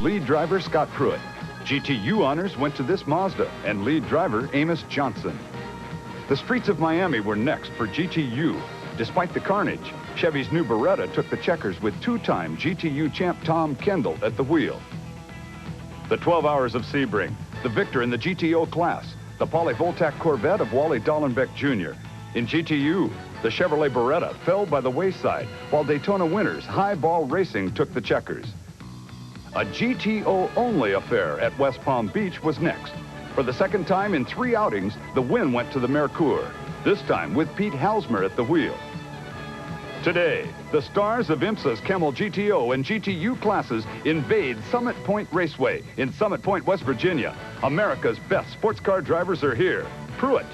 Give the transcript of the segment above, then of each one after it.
lead driver Scott Pruitt. GTU honors went to this Mazda and lead driver Amos Johnson. The streets of Miami were next for GTU. Despite the carnage, Chevy's new Beretta took the checkers with two-time GTU champ Tom Kendall at the wheel. The 12 Hours of Sebring, the victor in the GTO class, the polyvoltaic Corvette of Wally Dallenbeck Jr. In GTU, the Chevrolet Beretta fell by the wayside, while Daytona winners Highball Racing took the checkers. A GTO-only affair at West Palm Beach was next. For the second time in 3 outings, the win went to the Mercure, this time with Pete Halsmer at the wheel. Today, the stars of IMSA's Camel GTO and GTU classes invade Summit Point Raceway in Summit Point, West Virginia. America's best sports car drivers are here. Pruitt,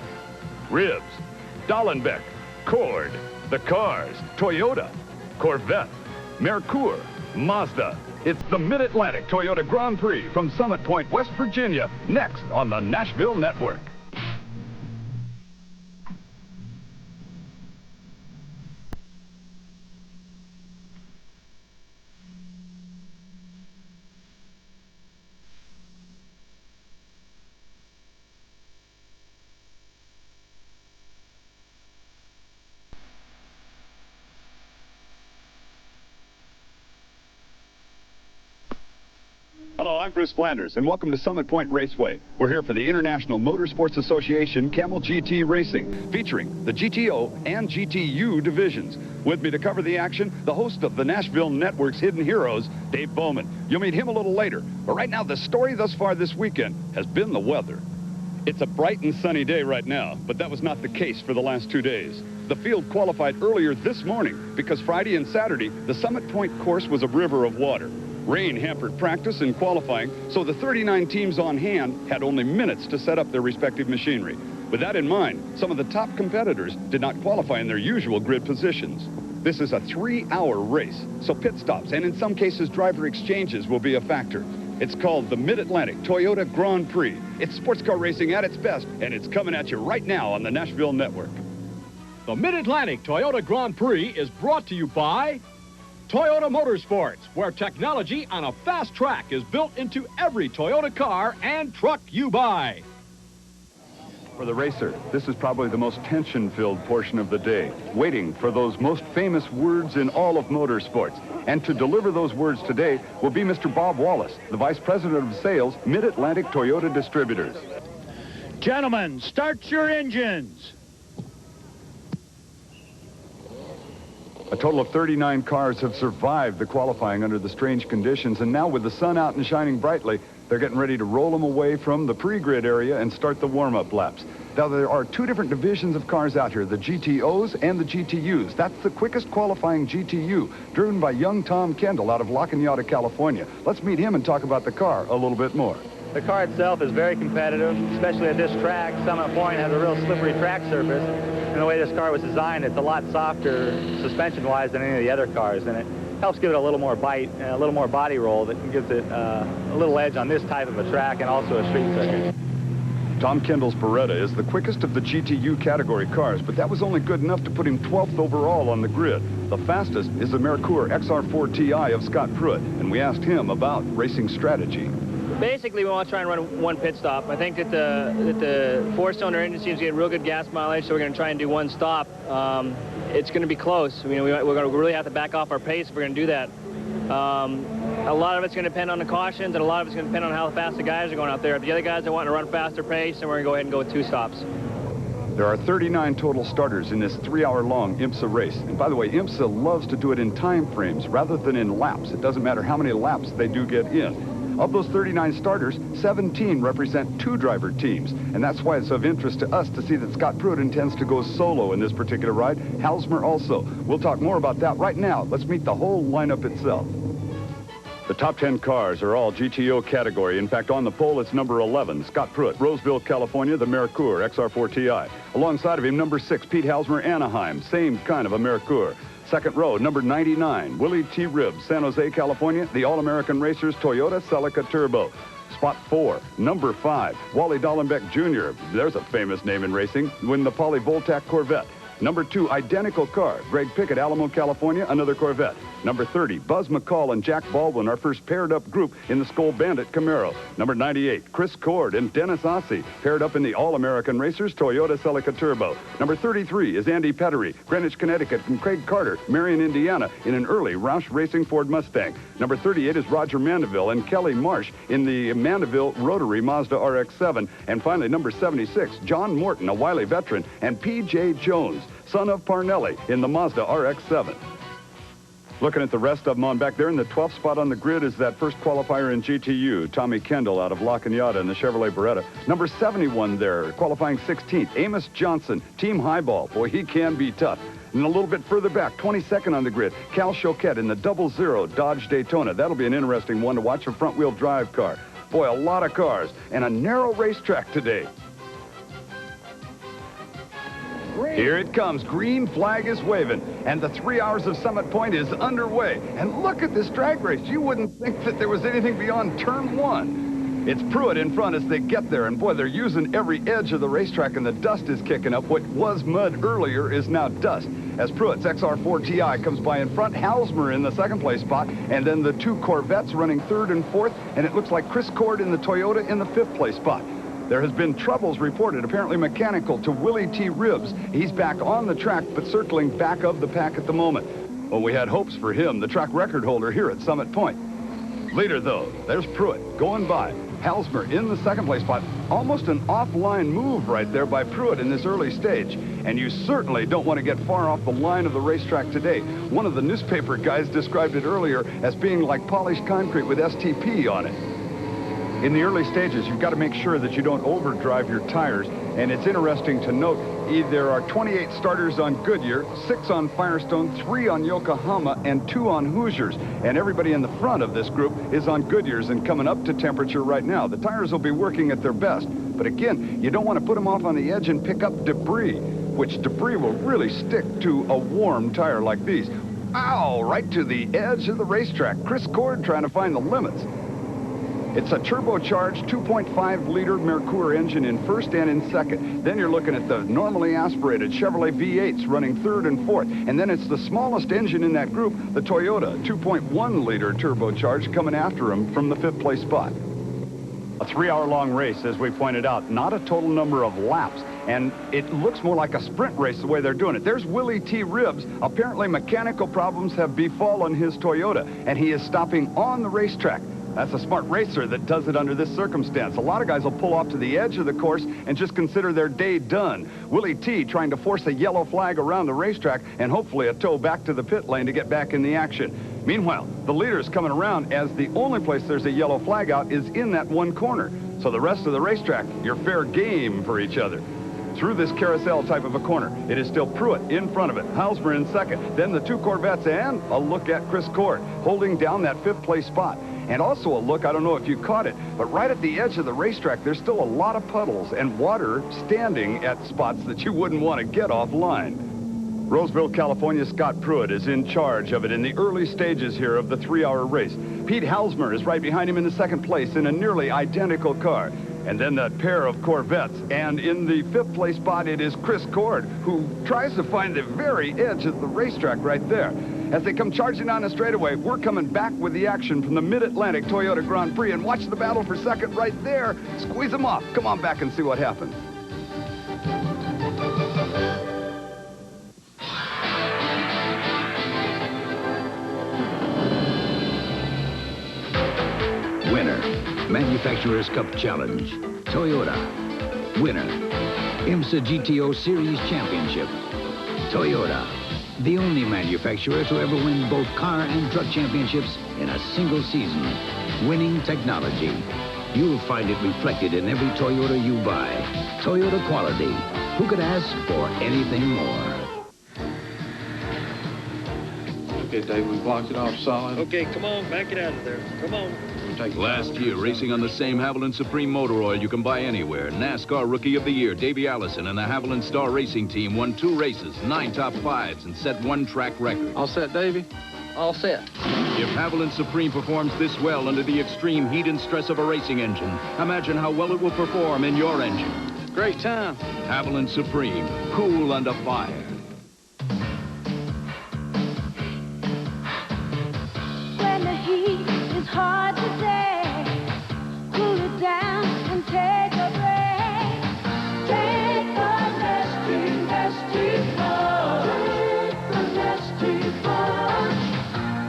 Ribbs, Dallenbeck, Cord, the cars, Toyota, Corvette, Mercure, Mazda. It's the Mid-Atlantic Toyota Grand Prix from Summit Point, West Virginia, next on the Nashville Network. Hello, I'm Bruce Flanders, and welcome to Summit Point Raceway. We're here for the International Motorsports Association Camel GT Racing, featuring the GTO and GTU divisions. With me to cover the action, the host of the Nashville Network's Hidden Heroes, Dave Bowman. You'll meet him a little later. But right now, the story thus far this weekend has been the weather. It's a bright and sunny day right now, but that was not the case for the last 2 days. The field qualified earlier this morning because Friday and Saturday, the Summit Point course was a river of water. Rain hampered practice and qualifying, so the 39 teams on hand had only minutes to set up their respective machinery. With that in mind, some of the top competitors did not qualify in their usual grid positions. This is a 3-hour race, so pit stops and in some cases driver exchanges will be a factor. It's called the Mid-Atlantic Toyota Grand Prix. It's sports car racing at its best, and it's coming at you right now on the Nashville Network. The Mid-Atlantic Toyota Grand Prix is brought to you by Toyota Motorsports, where technology on a fast track is built into every Toyota car and truck you buy. For the racer, this is probably the most tension-filled portion of the day, waiting for those most famous words in all of motorsports. And to deliver those words today will be Mr. Bob Wallace, the Vice President of Sales, Mid-Atlantic Toyota Distributors. Gentlemen, start your engines. A total of 39 cars have survived the qualifying under the strange conditions, and now with the sun out and shining brightly, they're getting ready to roll them away from the pre-grid area and start the warm-up laps. Now, there are 2 different divisions of cars out here, the GTOs and the GTUs. That's the quickest qualifying GTU, driven by young Tom Kendall out of La Cañada, California. Let's meet him and talk about the car a little bit more. The car itself is very competitive, especially at this track. Summit Point has a real slippery track surface, and the way this car was designed, it's a lot softer suspension-wise than any of the other cars, and it helps give it a little more bite and a little more body roll that gives it a little edge on this type of a track and also a street circuit. Tom Kendall's Beretta is the quickest of the GTU category cars, but that was only good enough to put him 12th overall on the grid. The fastest is the Mercure XR4 Ti of Scott Pruitt, and we asked him about racing strategy. Basically, we want to try and run 1 pit stop. I think that the 4-cylinder engine seems to get real good gas mileage, so we're going to try and do 1 stop. It's going to be close. We're going to really have to back off our pace if we're going to do that. A lot of it's going to depend on the cautions, and a lot of it's going to depend on how fast the guys are going out there. If the other guys are wanting to run faster pace, then we're going to go ahead and go with 2 stops. There are 39 total starters in this 3-hour-long IMSA race. And by the way, IMSA loves to do it in time frames rather than in laps. It doesn't matter how many laps they do get in. Of those 39 starters, 17 represent 2-driver teams, and that's why it's of interest to us to see that Scott Pruitt intends to go solo in this particular ride. Halsmer also. We'll talk more about that right now. Let's meet the whole lineup itself. The top 10 cars are all GTO category. In fact, on the pole, it's number 11, Scott Pruitt, Roseville, California, the Mercure XR4 Ti. Alongside of him, number 6, Pete Halsmer, Anaheim, same kind of a Mercure. Second row, number 99, Willie T. Ribbs, San Jose, California, the All-American Racers Toyota Celica Turbo. Spot 4, number 5, Wally Dallenbeck Jr., there's a famous name in racing, win the polyvoltaic Corvette. Number 2, identical car. Greg Pickett, Alamo, California, another Corvette. Number 30, Buzz McCall and Jack Baldwin, our first paired-up group in the Skull Bandit Camaro. Number 98, Chris Cord and Dennis Ossie, paired up in the All-American Racers Toyota Celica Turbo. Number 33 is Andy Pettery, Greenwich, Connecticut, and Craig Carter, Marion, Indiana, in an early Roush Racing Ford Mustang. Number 38 is Roger Mandeville and Kelly Marsh in the Mandeville Rotary Mazda RX-7. And finally, number 76, John Morton, a wily veteran, and P.J. Jones, son of Parnelli, in the Mazda RX-7. Looking at the rest of them on back there, in the 12th spot on the grid is that first qualifier in GTU, Tommy Kendall out of La Cañada in the Chevrolet Beretta. Number 71 there, qualifying 16th, Amos Johnson, Team Highball. Boy, he can be tough. And a little bit further back, 22nd on the grid, Cal Choquette in the 00 Dodge Daytona. That'll be an interesting one to watch, a front-wheel drive car. Boy, a lot of cars, and a narrow racetrack today. Here it comes. Green flag is waving, and the 3 hours of Summit Point is underway. And look at this drag race. You wouldn't think that there was anything beyond turn 1. It's Pruitt in front as they get there, and boy, they're using every edge of the racetrack, and the dust is kicking up. What was mud earlier is now dust. As Pruitt's XR4 TI comes by in front, Halsmer in the second place spot, and then the 2 Corvettes running 3rd and 4th, and it looks like Chris Cord in the Toyota in the 5th place spot. There has been troubles reported, apparently mechanical, to Willie T. Ribbs. He's back on the track, but circling back of the pack at the moment. Well, we had hopes for him, the track record holder here at Summit Point. Later, though, there's Pruitt going by. Halsmer in the second place spot. Almost an offline move right there by Pruitt in this early stage. And you certainly don't want to get far off the line of the racetrack today. One of the newspaper guys described it earlier as being like polished concrete with STP on it. In the early stages, you've got to make sure that you don't overdrive your tires. And it's interesting to note, there are 28 starters on Goodyear, 6 on Firestone, 3 on Yokohama, and 2 on Hoosiers. And everybody in the front of this group is on Goodyears and coming up to temperature right now. The tires will be working at their best. But again, you don't want to put them off on the edge and pick up debris, which debris will really stick to a warm tire like these. Ow, right to the edge of the racetrack. Chris Cord trying to find the limits. It's a turbocharged 2.5-liter Merkur engine in first and in second. Then you're looking at the normally aspirated Chevrolet V8s running 3rd and 4th. And then it's the smallest engine in that group, the Toyota 2.1-liter turbocharged, coming after him from the 5th place spot. A 3-hour-long race, as we pointed out, not a total number of laps. And it looks more like a sprint race the way they're doing it. There's Willie T. Ribbs. Apparently mechanical problems have befallen his Toyota, and he is stopping on the racetrack. That's a smart racer that does it under this circumstance. A lot of guys will pull off to the edge of the course and just consider their day done. Willie T. trying to force a yellow flag around the racetrack and hopefully a tow back to the pit lane to get back in the action. Meanwhile, the leader's coming around as the only place there's a yellow flag out is in that one corner. So the rest of the racetrack, you're fair game for each other. Through this carousel type of a corner, it is still Pruitt in front of it, Halsmer in second, then the 2 Corvettes, and a look at Chris Cord holding down that 5th place spot. And also a look, I don't know if you caught it, but right at the edge of the racetrack, there's still a lot of puddles and water standing at spots that you wouldn't want to get offline. Roseville, California, Scott Pruitt is in charge of it in the early stages here of the 3-hour race. Pete Halsmer is right behind him in the 2nd place in a nearly identical car. And then that pair of Corvettes. And in the 5th place spot, it is Chris Cord, who tries to find the very edge of the racetrack right there. As they come charging on the straightaway, we're coming back with the action from the Mid-Atlantic Toyota Grand Prix. And watch the battle for second right there. Squeeze them off. Come on back and see what happens. Winner, Manufacturers Cup Challenge, Toyota. Winner, IMSA GTO Series Championship, Toyota. The only manufacturer to ever win both car and truck championships in a single season. Winning technology. You'll find it reflected in every Toyota you buy. Toyota quality. Who could ask for anything more? Okay, Dave, we blocked it off solid. Okay, come on, back it out of there. Come on. Last year, racing on the same Haviland Supreme motor oil you can buy anywhere. NASCAR Rookie of the Year, Davey Allison, and the Haviland Star Racing Team won 2 races, 9 top 5s, and set 1 track record. All set, Davey? All set. If Haviland Supreme performs this well under the extreme heat and stress of a racing engine, imagine how well it will perform in your engine. Great time. Haviland Supreme, cool under fire. hard to say. Cool it down and take a break. Take the nasty, nasty plunge. Take the nasty plunge.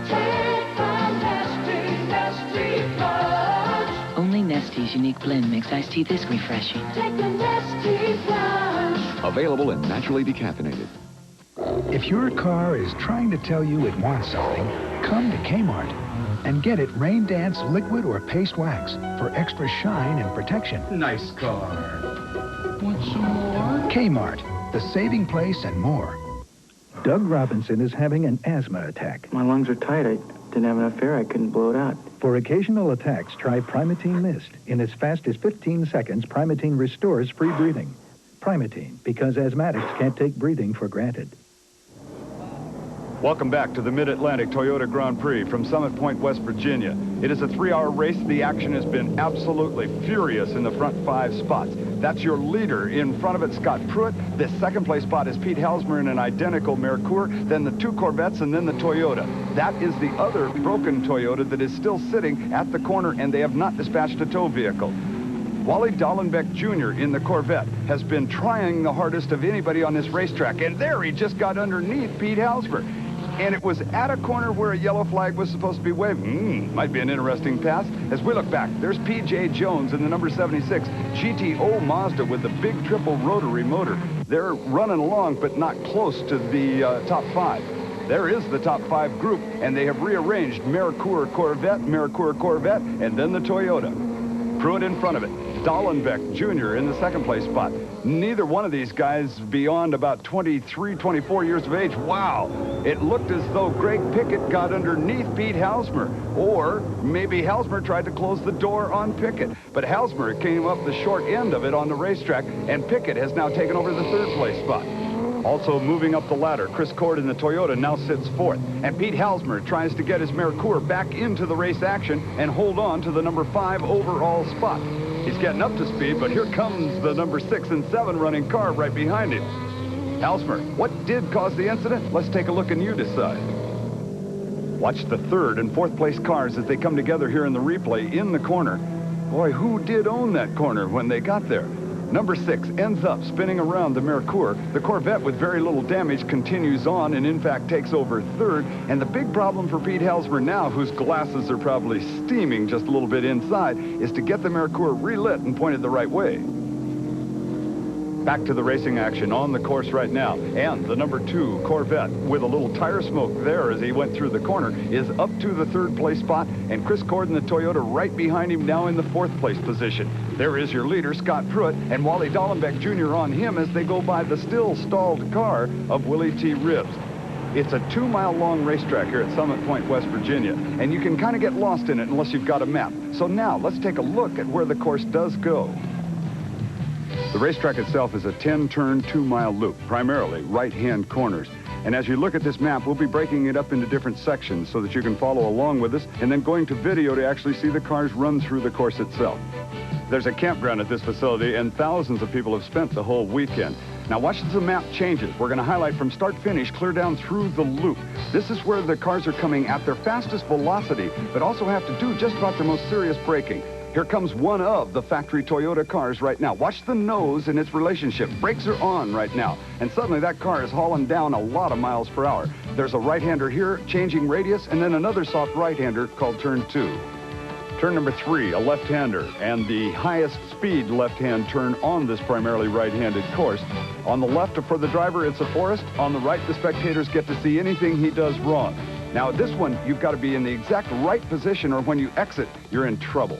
Take the nasty, nasty plunge. Only Nestee's unique blend makes iced tea this refreshing. Take the nasty plunge. Available and naturally decaffeinated. If your car is trying to tell you it wants something, come to Kmart and get it Rain Dance liquid or paste wax for extra shine and protection. Nice car. Want some more? Kmart, the saving place and more. Doug Robinson is having an asthma attack. My lungs are tight. I didn't have enough air. I couldn't blow it out. For occasional attacks, try Primatene Mist. In as fast as 15 seconds, Primatene restores free breathing. Primatene, because asthmatics can't take breathing for granted. Welcome back to the Mid-Atlantic Toyota Grand Prix from Summit Point, West Virginia. It is a 3-hour race. The action has been absolutely furious in the front 5 spots. That's your leader. In front of it, Scott Pruitt. The second place spot is Pete Halsmer in an identical Merkur, then the 2 Corvettes, and then the Toyota. That is the other broken Toyota that is still sitting at the corner, and they have not dispatched a tow vehicle. Wally Dallenbeck Jr. in the Corvette has been trying the hardest of anybody on this racetrack, and there he just got underneath Pete Halsmer. And it was at a corner where a yellow flag was supposed to be waving. Might be an interesting pass. As we look back, there's P.J. Jones in the number 76 GTO Mazda with the big triple rotary motor. They're running along, but not close to the top 5. There is the top 5 group, and they have rearranged Merkur Corvette, and then the Toyota. Pruitt in front of it. Dallenbeck Jr. in the second place spot. Neither one of these guys beyond about 23, 24 years of age. Wow. It looked as though Greg Pickett got underneath Pete Halsmer. Or maybe Halsmer tried to close the door on Pickett. But Halsmer came up the short end of it on the racetrack, and Pickett has now taken over the third place spot. Also moving up the ladder, Chris Cord in the Toyota now sits 4th. And Pete Halsmer tries to get his Merkur back into the race action and hold on to the number 5 overall spot. He's getting up to speed, but here comes the number 6 and 7 running car right behind him. Halsmer, what did cause the incident? Let's take a look and you decide. Watch the 3rd and 4th place cars as they come together here in the replay in the corner. Boy, who did own that corner when they got there? Number 6 ends up spinning around the Merkur. The Corvette, with very little damage, continues on and, in fact, takes over 3rd. And the big problem for Pete Halsmer now, whose glasses are probably steaming just a little bit inside, is to get the Merkur relit and pointed the right way. Back to the racing action on the course right now. And the number 2 Corvette, with a little tire smoke there as he went through the corner, is up to the 3rd place spot. And Chris Cord in the Toyota right behind him now in the 4th place position. There is your leader, Scott Pruitt, and Wally Dallenbeck Jr. on him as they go by the still stalled car of Willie T. Ribbs. It's a 2-mile-long racetrack here at Summit Point, West Virginia, and you can kind of get lost in it unless you've got a map. So now, let's take a look at where the course does go. The racetrack itself is a 10-turn, 2-mile loop, primarily right-hand corners. And as you look at this map, we'll be breaking it up into different sections so that you can follow along with us, and then going to video to actually see the cars run through the course itself. There's a campground at this facility, and thousands of people have spent the whole weekend. Now watch as the map changes. We're going to highlight from start-finish, clear down through the loop. This is where the cars are coming at their fastest velocity, but also have to do just about their most serious braking. Here comes one of the factory Toyota cars right now. Watch the nose and its relationship. Brakes are on right now. And suddenly that car is hauling down a lot of miles per hour. There's a right-hander here, changing radius, and then another soft right-hander called turn 2. Turn number 3, a left-hander, and the highest speed left-hand turn on this primarily right-handed course. On the left for the driver, it's a forest. On the right, the spectators get to see anything he does wrong. Now, this one, you've got to be in the exact right position, or when you exit, you're in trouble.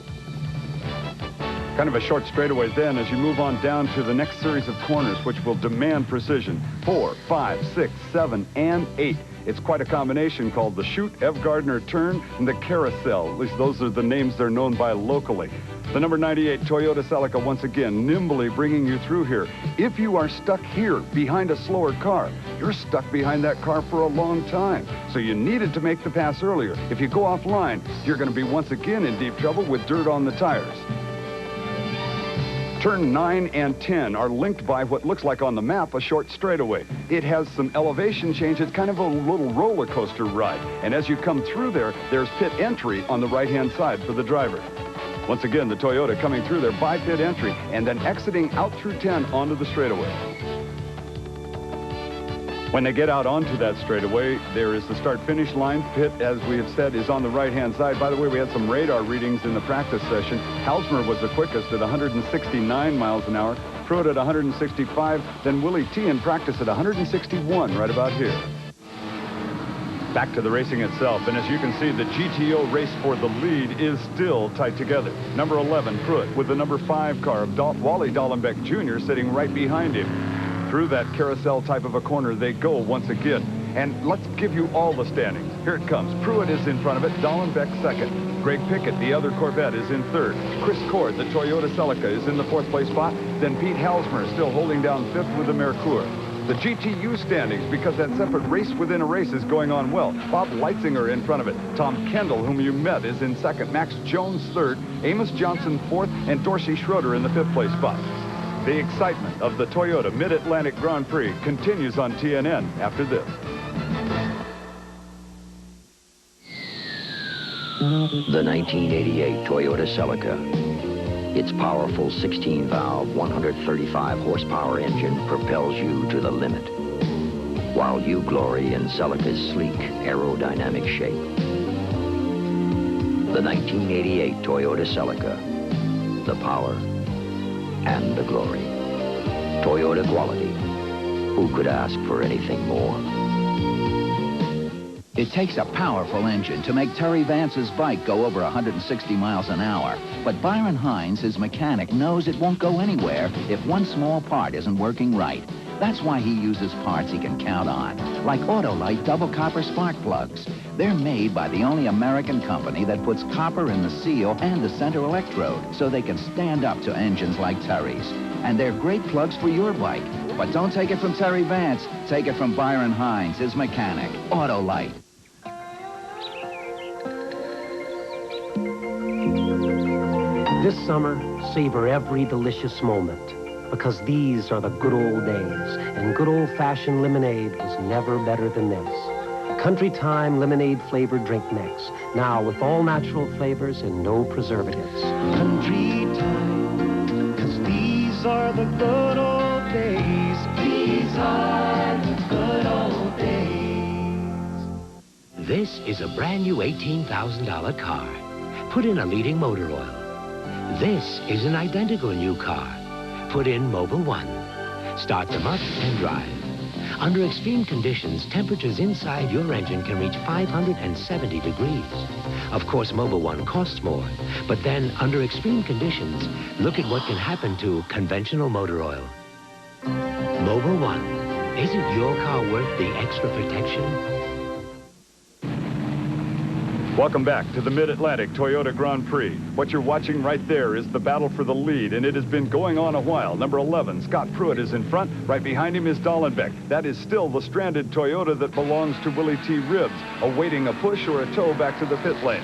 Kind of a short straightaway then as you move on down to the next series of corners, which will demand precision. 4, 5, 6, 7, and 8. It's quite a combination called the Chute, Ev Gardner Turn, and the Carousel. At least those are the names they're known by locally. The number 98 Toyota Celica once again nimbly bringing you through here. If you are stuck here behind a slower car, you're stuck behind that car for a long time. So you needed to make the pass earlier. If you go offline, you're going to be once again in deep trouble with dirt on the tires. Turn 9 and 10 are linked by what looks like on the map a short straightaway. It has some elevation change. It's kind of a little roller coaster ride. And as you come through there, there's pit entry on the right-hand side for the driver. Once again, the Toyota coming through there by pit entry and then exiting out through 10 onto the straightaway. When they get out onto that straightaway, there is the start-finish line. Pit, as we have said, is on the right-hand side. By the way, we had some radar readings in the practice session. Halsmer was the quickest at 169 miles an hour, Pruitt at 165, then Willie T in practice at 161, right about here. Back to the racing itself, and as you can see, the GTO race for the lead is still tight together. Number 11, Pruitt, with the number 5 car of Wally Dallenbeck Jr. sitting right behind him. Through that carousel type of a corner they go once again. And let's give you all the standings. Here it comes. Pruitt is in front of it. Dallenbeck second. Greg Pickett, the other Corvette, is in third. Chris Cord, the Toyota Celica, is in the 4th place spot. Then Pete Halsmer still holding down 5th with the Merkur. The GTU standings, because that separate race within a race is going on well. Bob Leitzinger in front of it. Tom Kendall, whom you met, is in second. Max Jones third. Amos Johnson fourth. And Dorsey Schroeder in the 5th place spot. The excitement of the Toyota Mid-Atlantic Grand Prix continues on TNN after this. The 1988 Toyota Celica. Its powerful 16-valve, 135-horsepower engine propels you to the limit, while you glory in Celica's sleek, aerodynamic shape. The 1988 Toyota Celica. The power and the glory. Toyota quality. Who could ask for anything more? It takes a powerful engine to make Terry Vance's bike go over 160 miles an hour. But Byron Hines, his mechanic, knows it won't go anywhere if one small part isn't working right. That's why he uses parts he can count on, like Autolite double copper spark plugs. They're made by the only American company that puts copper in the seal and the center electrode, so they can stand up to engines like Terry's. And they're great plugs for your bike. But don't take it from Terry Vance. Take it from Byron Hines, his mechanic. Autolite. This summer, savor every delicious moment, because these are the good old days, and good old-fashioned lemonade was never better than this. Country Time lemonade flavored drink mix, now with all natural flavors and no preservatives. Country Time, 'cause these are the good old days. These are the good old days. This is a brand new $18,000 car. Put in a leading motor oil. This is an identical new car. Put in Mobil 1. Start them up and drive. Under extreme conditions, temperatures inside your engine can reach 570 degrees. Of course, Mobil 1 costs more, but then under extreme conditions, look at what can happen to conventional motor oil. Mobil 1. Isn't your car worth the extra protection? Welcome back to the Mid-Atlantic Toyota Grand Prix. What you're watching right there is the battle for the lead, and it has been going on a while. Number 11, Scott Pruitt, is in front. Right behind him is Dallenbeck. That is still the stranded Toyota that belongs to Willie T. Ribbs, awaiting a push or a tow back to the pit lane.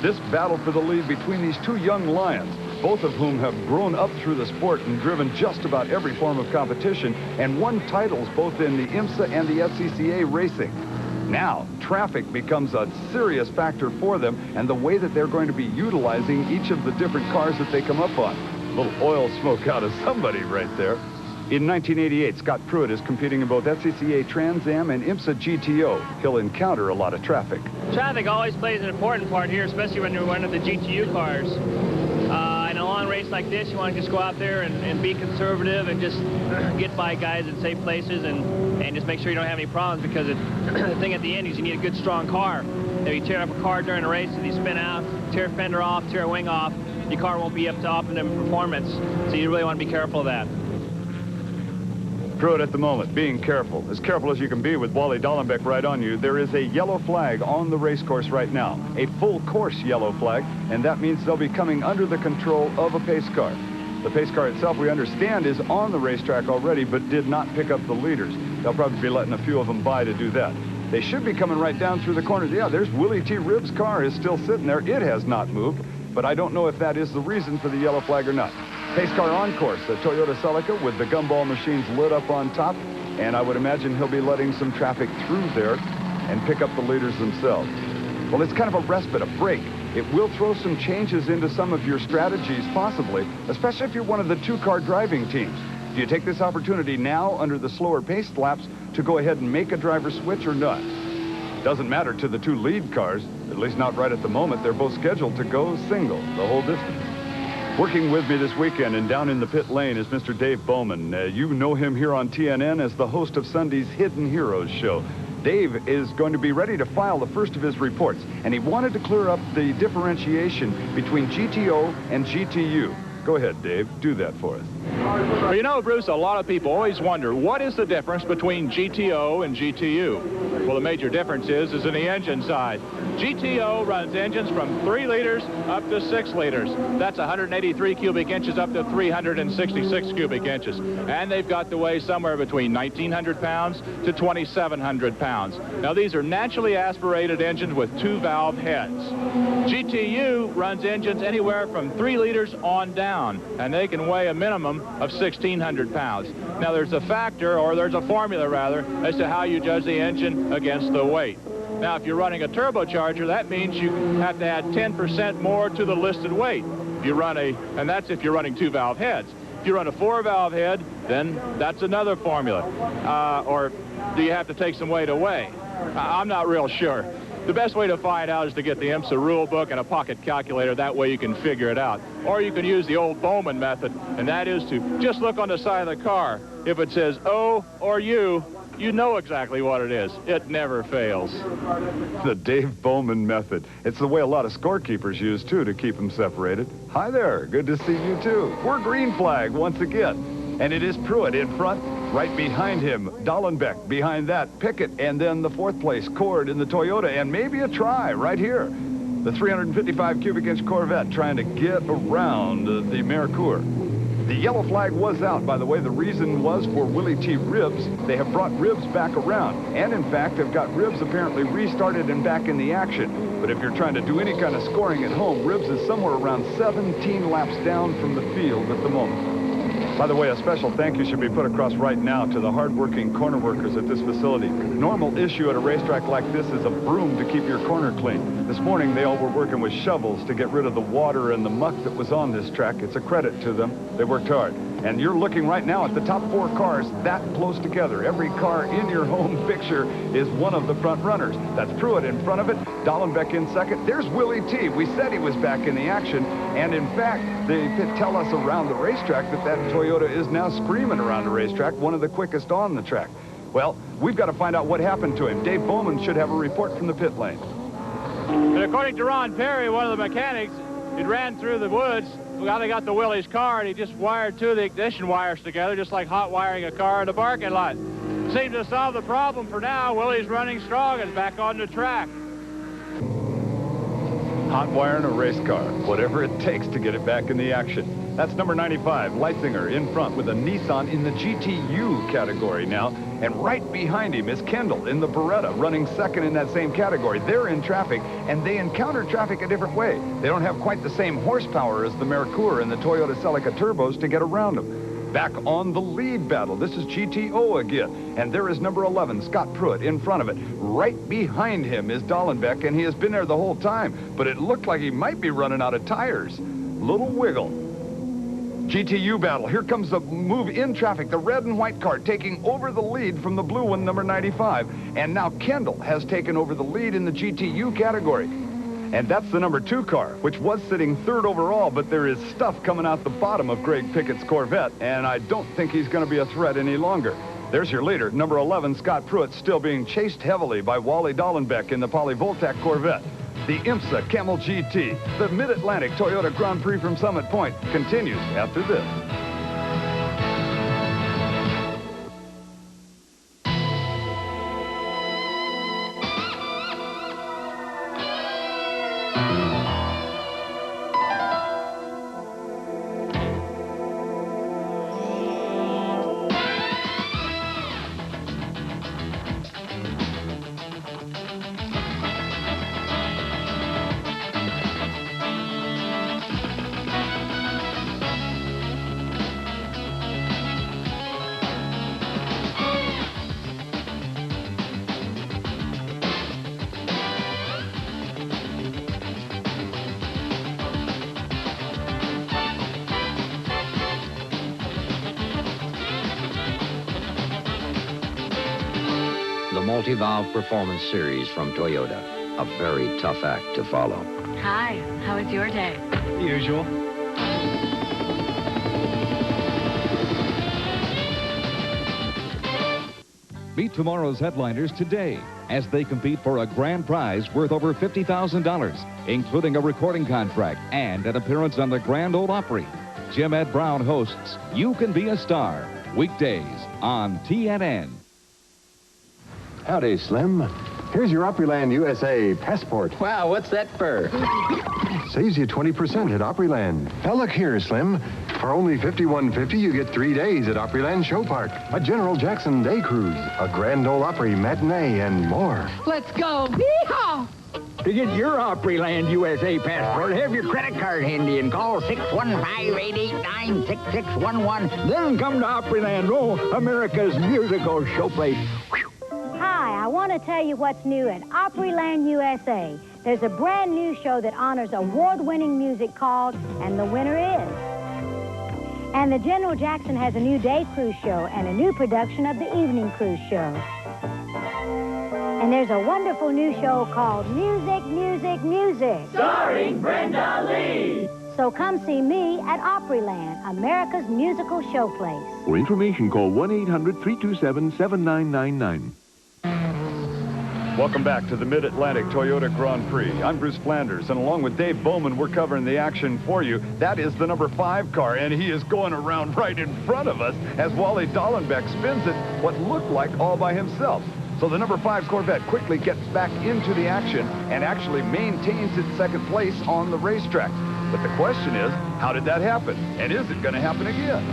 This battle for the lead between these two young lions, both of whom have grown up through the sport and driven just about every form of competition and won titles both in the IMSA and the SCCA racing. Now, traffic becomes a serious factor for them, and the way that they're going to be utilizing each of the different cars that they come up on. A little oil smoke out of somebody right there. In 1988, Scott Pruitt is competing in both SCCA Trans Am and IMSA GTO. He'll encounter a lot of traffic. Traffic always plays an important part here, especially when you're running the GTU cars. In a long race like this, you want to just go out there and be conservative and just get by guys in safe places and just make sure you don't have any problems, because the thing at the end is you need a good, strong car. If you tear up a car during a race and you spin out, tear a fender off, tear a wing off, your car won't be up to optimum performance. So you really want to be careful of that. Pruitt at the moment, being careful as you can be with Wally Dallenbeck right on you. There is a yellow flag on the race course right now, a full course yellow flag, and that means they'll be coming under the control of a pace car. The pace car itself, we understand, is on the racetrack already, but did not pick up the leaders. They'll probably be letting a few of them by to do that. They should be coming right down through the corners. Yeah, there's Willie T. Ribbs' car is still sitting there. It has not moved, but I don't know if that is the reason for the yellow flag or not. Pace car on course, the Toyota Celica with the gumball machines lit up on top, and I would imagine he'll be letting some traffic through there and pick up the leaders themselves. Well, it's kind of a respite, a break. It will throw some changes into some of your strategies, possibly, especially if you're one of the two-car driving teams. Do you take this opportunity now under the slower paced laps to go ahead and make a driver switch or not? Doesn't matter to the two lead cars, at least not right at the moment. They're both scheduled to go single the whole distance. Working with me this weekend and down in the pit lane is Mr. Dave Bowman. You know him here on TNN as the host of Sunday's Hidden Heroes show. Dave is going to be ready to file the first of his reports, and he wanted to clear up the differentiation between GTO and GTU. Go ahead, Dave. Do that for us. Well, you know, Bruce, a lot of people always wonder, what is the difference between GTO and GTU? Well, the major difference is in the engine side. GTO runs engines from 3 liters up to 6 liters. That's 183 cubic inches up to 366 cubic inches. And they've got to weigh somewhere between 1,900 pounds to 2,700 pounds. Now, these are naturally aspirated engines with 2-valve heads. GTU runs engines anywhere from 3 liters on down, and they can weigh a minimum of 1,600 pounds. Now, there's a factor, or there's a formula, rather, as to how you judge the engine against the weight. Now, if you're running a turbocharger, that means you have to add 10% more to the listed weight. If you run and that's if you're running 2-valve heads. If you run a 4-valve head, then that's another formula. Or do you have to take some weight away? I'm not real sure. The best way to find out is to get the IMSA rule book and a pocket calculator. That way you can figure it out. Or you can use the old Bowman method, and that is to just look on the side of the car. If it says O or U, you know exactly what it is. It never fails. The Dave Bowman method. It's the way a lot of scorekeepers use, too, to keep them separated. Hi there. Good to see you, too. We're green flag once again. And it is Pruitt in front. Right behind him, Dallenbeck. Behind that, Pickett. And then the 4th place, Cord in the Toyota. And maybe a try right here. The 355 cubic inch Corvette trying to get around the Mercure. The yellow flag was out, by the way. The reason was for Willie T. Ribs. They have brought Ribs back around. And, in fact, have got Ribs apparently restarted and back in the action. But if you're trying to do any kind of scoring at home, Ribs is somewhere around 17 laps down from the field at the moment. By the way, a special thank you should be put across right now to the hard-working corner workers at this facility. Normal issue at a racetrack like this is a broom to keep your corner clean. This morning, they all were working with shovels to get rid of the water and the muck that was on this track. It's a credit to them. They worked hard. And you're looking right now at the top 4 cars that close together. Every car in your home picture is one of the front runners. That's Pruitt in front of it, Dallenbeck in second. There's Willie T. We said he was back in the action. And in fact, they tell us around the racetrack that Toyota is now screaming around the racetrack, one of the quickest on the track. Well, we've got to find out what happened to him. Dave Bowman should have a report from the pit lane. And according to Ron Perry, one of the mechanics, it ran through the woods. Well, they got to Willie's car, and he just wired 2 of the ignition wires together, just like hot wiring a car in the parking lot. Seems to solve the problem for now. Willie's running strong and back on the track. Hot wiring a race car, whatever it takes to get it back in the action. That's number 95, Leitzinger, in front with a Nissan in the GTU category now. And right behind him is Kendall in the Beretta, running second in that same category. They're in traffic, and they encounter traffic a different way. They don't have quite the same horsepower as the Mercure and the Toyota Celica turbos to get around them. Back on the lead battle, this is GTO again. And there is number 11, Scott Pruitt, in front of it. Right behind him is Dallenbeck, and he has been there the whole time. But it looked like he might be running out of tires. Little wiggle. GTU battle. Here comes the move in traffic. The red and white car taking over the lead from the blue one, number 95. And now Kendall has taken over the lead in the GTU category. And that's the number 2 car, which was sitting 3rd overall, but there is stuff coming out the bottom of Greg Pickett's Corvette, and I don't think he's going to be a threat any longer. There's your leader, number 11, Scott Pruitt, still being chased heavily by Wally Dallenbeck in the Polyvoltac Corvette. The IMSA Camel GT, the Mid-Atlantic Toyota Grand Prix from Summit Point, continues after this. multi-valve performance series from Toyota. A very tough act to follow. Hi, how was your day? Usual. Meet tomorrow's headliners today as they compete for a grand prize worth over $50,000, including a recording contract and an appearance on the Grand Ole Opry. Jim Ed Brown hosts You Can Be a Star, weekdays on TNN. Howdy, Slim. Here's your Opryland USA passport. Wow, what's that for? Saves you 20% at Opryland. Now look here, Slim. For only $51.50, you get 3 days at Opryland Show Park, a General Jackson day cruise, a Grand Ole Opry matinee, and more. Let's go. Yeehaw! To get your Opryland USA passport, have your credit card handy and call 615-889-6611. Then come to Opryland, America's musical showplace. Hi, I want to tell you what's new at Opryland USA. There's a brand new show that honors award-winning music called And the Winner Is. And the General Jackson has a new day cruise show and a new production of the evening cruise show. And there's a wonderful new show called Music, Music, Music. Starring Brenda Lee. So come see me at Opryland, America's musical showplace. For information, call 1-800-327-7999. Welcome back to the Mid-Atlantic Toyota Grand Prix. I'm Bruce Flanders, and along with Dave Bowman, we're covering the action for you. That is the number 5 car, and he is going around right in front of us as Wally Dallenbeck spins it what looked like all by himself. So the number 5 Corvette quickly gets back into the action and actually maintains its second place on the racetrack. But the question is, how did that happen? And is it going to happen again?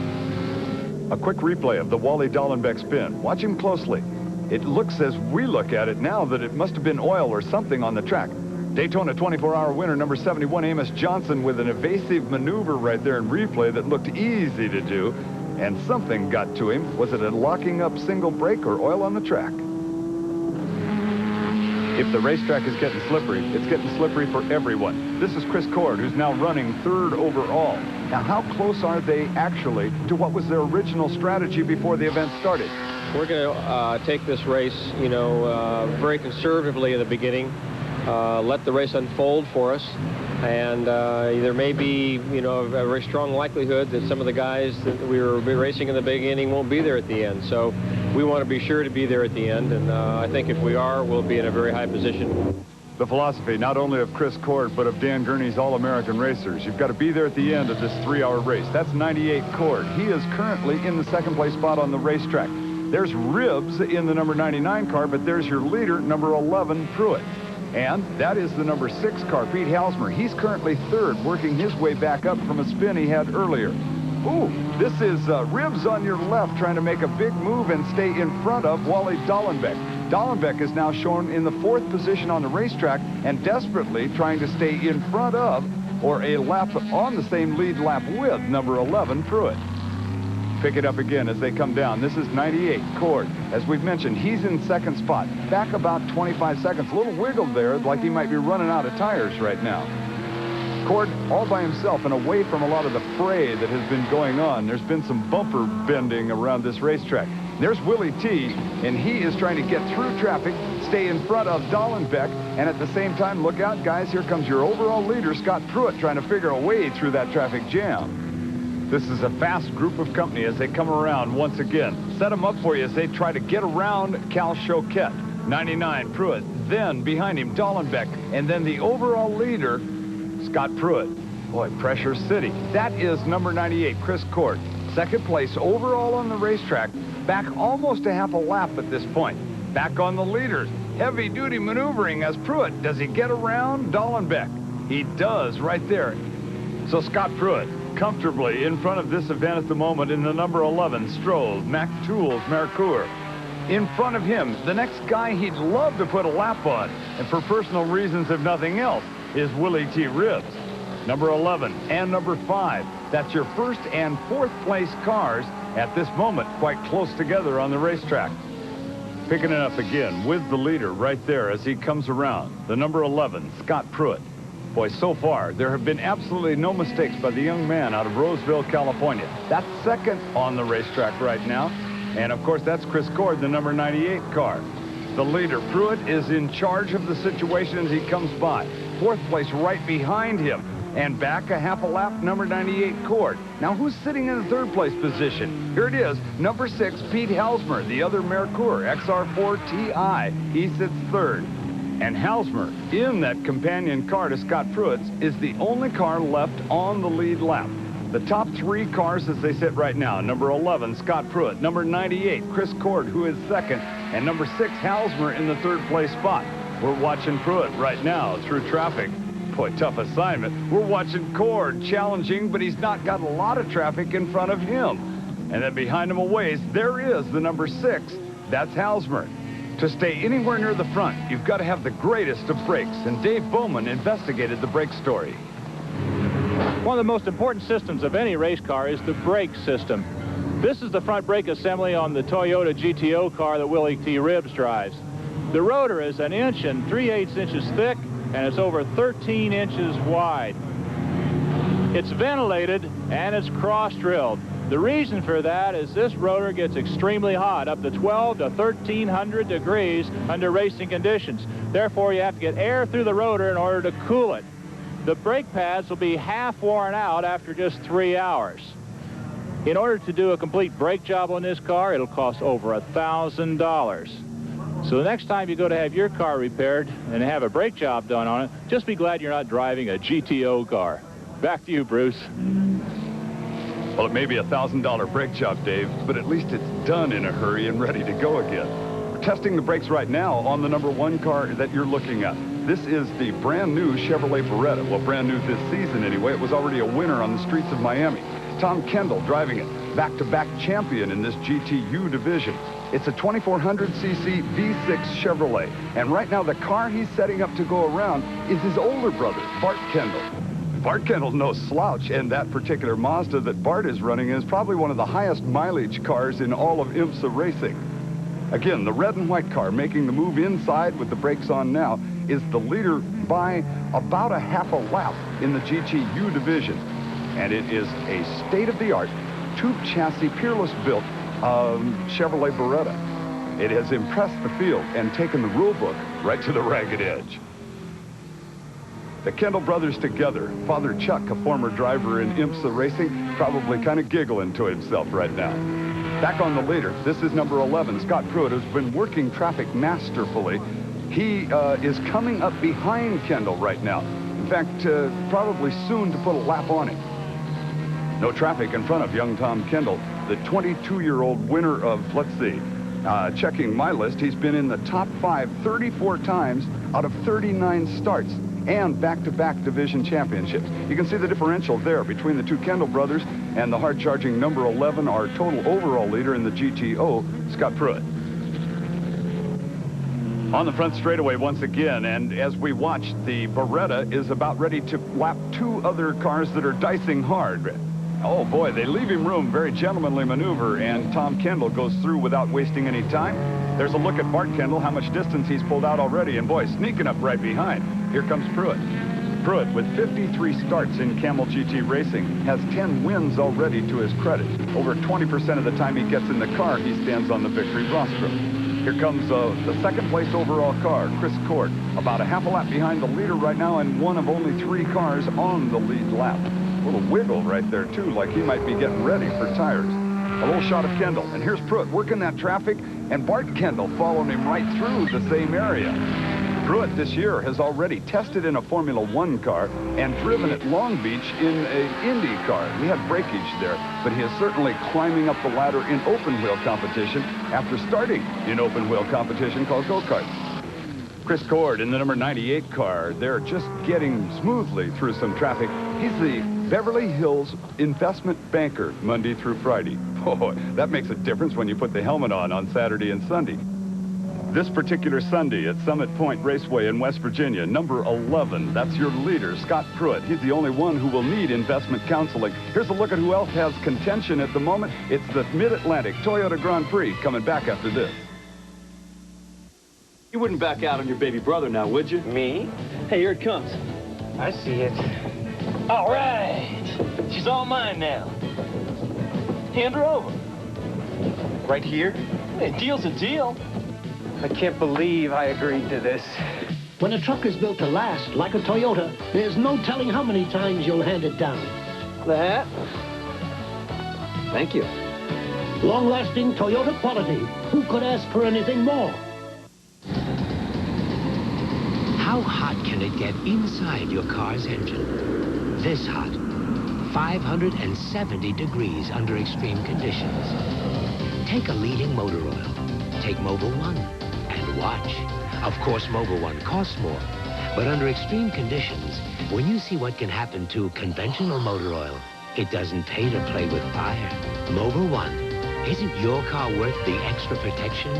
A quick replay of the Wally Dallenbeck spin. Watch him closely. It looks, as we look at it now, that it must have been oil or something on the track. Daytona 24-hour winner, number 71, Amos Johnson, with an evasive maneuver right there in replay that looked easy to do, and something got to him. Was it a locking up single brake or oil on the track? If the racetrack is getting slippery, it's getting slippery for everyone. This is Chris Cord, who's now running 3rd overall. Now, how close are they actually to what was their original strategy before the event started? We're going to take this race, very conservatively in the beginning, let the race unfold for us, and there may be, a very strong likelihood that some of the guys that we were racing in the beginning won't be there at the end. So we want to be sure to be there at the end, and I think if we are, we'll be in a very high position. The philosophy not only of Chris Cord, but of Dan Gurney's All-American Racers. You've got to be there at the end of this 3-hour race. That's 98 Cord. He is currently in the second place spot on the racetrack. There's Ribs in the number 99 car, but there's your leader, number 11, Pruitt. And that is the number 6 car, Pete Halsmer. He's currently 3rd, working his way back up from a spin he had earlier. Ooh, this is Ribs on your left trying to make a big move and stay in front of Wally Dallenbeck. Dallenbeck is now shown in the 4th position on the racetrack and desperately trying to stay in front of, or a lap on the same lead lap with, number 11, Pruitt. Pick it up again as they come down. This is 98 Cord. As we've mentioned, he's in 2nd spot. Back about 25 seconds. A little wiggle there, like he might be running out of tires right now. Cord all by himself and away from a lot of the fray that has been going on. There's been some bumper bending around this racetrack. There's Willie T, and he is trying to get through traffic, stay in front of Dallenbeck, and at the same time, look out, guys, here comes your overall leader, Scott Pruitt, trying to figure a way through that traffic jam. This is a fast group of company as they come around once again. Set them up for you as they try to get around Cal Choquette. 99, Pruitt. Then behind him, Dallenbeck. And then the overall leader, Scott Pruitt. Boy, Pressure City. That is number 98, Chris Cord. 2nd place overall on the racetrack. Back almost a half a lap at this point. Back on the leaders. Heavy-duty maneuvering as Pruitt. Does he get around Dallenbeck? He does right there. So Scott Pruitt comfortably in front of this event at the moment in the number 11 Stroll, Mac Tools, Mercoeur. In front of him, the next guy he'd love to put a lap on, and for personal reasons if nothing else, is Willie T. Ribs. Number 11 and number 5. That's your 1st and 4th place cars at this moment quite close together on the racetrack. Picking it up again with the leader right there as he comes around, the number 11, Scott Pruitt. Boy, so far, there have been absolutely no mistakes by the young man out of Roseville, California. That's 2nd on the racetrack right now. And, of course, that's Chris Cord, the number 98 car. The leader, Pruitt, is in charge of the situation as he comes by. Fourth place right behind him. And back a half a lap, number 98, Cord. Now, who's sitting in the third place position? Here it is, number 6, Pete Halsmer, the other Merkur, XR4 TI. He sits third. And Halsmer, in that companion car to Scott Pruitt's, is the only car left on the lead lap. The top 3 cars as they sit right now, number 11, Scott Pruitt, number 98, Chris Cord, who is second, and number 6, Halsmer in the third place spot. We're watching Pruitt right now through traffic. Boy, tough assignment. We're watching Cord challenging, but he's not got a lot of traffic in front of him. And then behind him a ways, there is the number 6. That's Halsmer. To stay anywhere near the front, you've got to have the greatest of brakes, and Dave Bowman investigated the brake story. One of the most important systems of any race car is the brake system. This is the front brake assembly on the Toyota GTO car that Willie T. Ribbs drives. The rotor is 1 inch and 3/8 inches thick, and it's over 13 inches wide. It's ventilated and it's cross-drilled. The reason for that is this rotor gets extremely hot, up to 12 to 1300 degrees under racing conditions. Therefore, you have to get air through the rotor in order to cool it. The brake pads will be half worn out after just 3 hours. In order to do a complete brake job on this car, it'll cost over $1,000. So the next time you go to have your car repaired and have a brake job done on it, just be glad you're not driving a GTO car. Back to you, Bruce. Well, it may be a $1,000 brake job, Dave, but at least it's done in a hurry and ready to go again. We're testing the brakes right now on the number 1 car that you're looking at. This is the brand new Chevrolet Beretta. Well, brand new this season anyway. It was already a winner on the streets of Miami. Tom Kendall driving it. Back-to-back champion in this GTU division. It's a 2400cc V6 Chevrolet. And right now, the car he's setting up to go around is his older brother, Bart Kendall. Bart Kendall's no slouch, and that particular Mazda that Bart is running is probably one of the highest mileage cars in all of IMSA racing. Again, the red and white car making the move inside with the brakes on now is the leader by about a half a lap in the GTU division. And it is a state-of-the-art tube chassis, peerless built Chevrolet Beretta. It has impressed the field and taken the rule book right to the ragged edge. The Kendall brothers together, Father Chuck, a former driver in IMSA racing, probably kind of giggling to himself right now. Back on the leader, this is number 11, Scott Pruitt, who's been working traffic masterfully. He is coming up behind Kendall right now. In fact, probably soon to put a lap on him. No traffic in front of young Tom Kendall, the 22-year-old winner of, let's see, checking my list, he's been in the top 5 34 times out of 39 starts and back-to-back division championships. You can see the differential there between the 2 Kendall brothers and the hard-charging number 11, our total overall leader in the GTO, Scott Pruitt. On the front straightaway once again, and as we watch, the Beretta is about ready to lap 2 other cars that are dicing hard. Oh boy, they leave him room, very gentlemanly maneuver, and Tom Kendall goes through without wasting any time. There's a look at Bart Kendall, how much distance he's pulled out already, and boy, sneaking up right behind. Here comes Pruitt. Pruitt, with 53 starts in Camel GT racing, has 10 wins already to his credit. Over 20% of the time he gets in the car, he stands on the victory rostrum. Here comes the second place overall car, Chris Cord, about a half a lap behind the leader right now, and one of only 3 cars on the lead lap. A little wiggle right there, too, like he might be getting ready for tires. A little shot of Kendall, and here's Pruitt working that traffic, and Bart Kendall following him right through the same area. Pruitt this year has already tested in a Formula 1 car and driven at Long Beach in an IndyCar. He had breakage there, but he is certainly climbing up the ladder in open-wheel competition after starting in open-wheel competition called go-karts. Chris Cord in the number 98 car, they're just getting smoothly through some traffic. He's the Beverly Hills investment banker Monday through Friday. Boy, that makes a difference when you put the helmet on Saturday and Sunday. This particular Sunday at Summit Point Raceway in West Virginia, number 11, that's your leader, Scott Pruitt. He's the only one who will need investment counseling. Here's a look at who else has contention at the moment. It's the Mid-Atlantic Toyota Grand Prix coming back after this. You wouldn't back out on your baby brother now, would you? Me? Hey, here it comes. I see it. All right. She's all mine now. Hand her over. Right here? Hey, deal's a deal. I can't believe I agreed to this. When a truck is built to last, like a Toyota, there's no telling how many times you'll hand it down. The hat? Thank you. Long-lasting Toyota quality. Who could ask for anything more? How hot can it get inside your car's engine? This hot. 570 degrees under extreme conditions. Take a leading motor oil. Take Mobil 1 and watch. Of course, Mobil 1 costs more, but under extreme conditions, when you see what can happen to conventional motor oil, it doesn't pay to play with fire. Mobil 1, isn't your car worth the extra protection?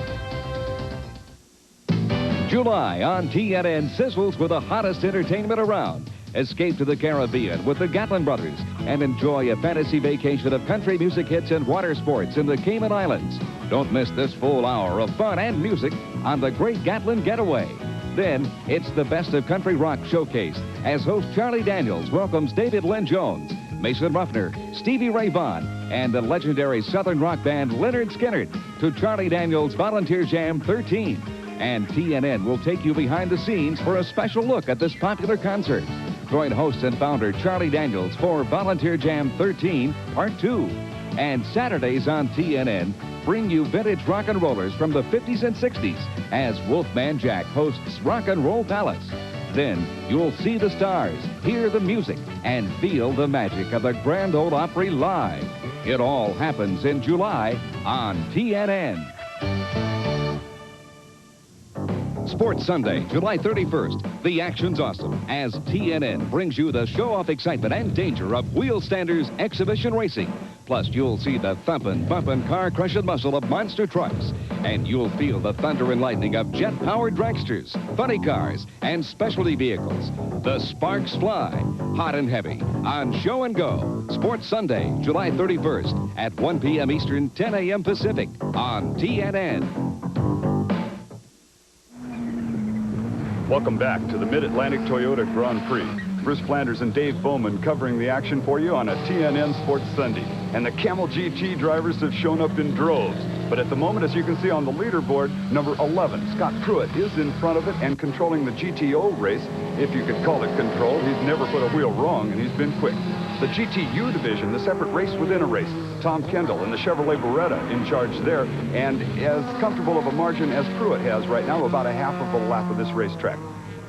July on TNN sizzles with the hottest entertainment around. Escape to the Caribbean with the Gatlin Brothers and enjoy a fantasy vacation of country music hits and water sports in the Cayman Islands. Don't miss this full hour of fun and music on the Great Gatlin Getaway. Then, it's the Best of Country Rock Showcase as host Charlie Daniels welcomes David Lynn Jones, Mason Ruffner, Stevie Ray Vaughan, and the legendary Southern rock band Leonard Skinner to Charlie Daniels' Volunteer Jam 13. And TNN will take you behind the scenes for a special look at this popular concert. Join host and founder Charlie Daniels for Volunteer Jam 13, Part 2. And Saturdays on TNN bring you vintage rock and rollers from the 50s and 60s as Wolfman Jack hosts Rock and Roll Palace. Then you'll see the stars, hear the music, and feel the magic of the Grand Ole Opry live. It all happens in July on TNN. Sports Sunday, July 31st. The action's awesome as TNN brings you the show-off excitement and danger of Wheel Standers exhibition racing. Plus, you'll see the thumping, bumping, car-crushing muscle of monster trucks. And you'll feel the thunder and lightning of jet-powered dragsters, funny cars, and specialty vehicles. The sparks fly, hot and heavy, on Show and Go. Sports Sunday, July 31st at 1 p.m. Eastern, 10 a.m. Pacific on TNN. Welcome back to the Mid-Atlantic Toyota Grand Prix. Bruce Flanders and Dave Bowman covering the action for you on a TNN Sports Sunday. And the Camel GT drivers have shown up in droves. But at the moment, as you can see on the leaderboard, number 11, Scott Pruitt, is in front of it and controlling the GTO race, if you could call it control. He's never put a wheel wrong, and he's been quick. The GTU division, the separate race within a race, Tom Kendall and the Chevrolet Beretta in charge there, and as comfortable of a margin as Pruitt has right now, about a half of a lap of this racetrack.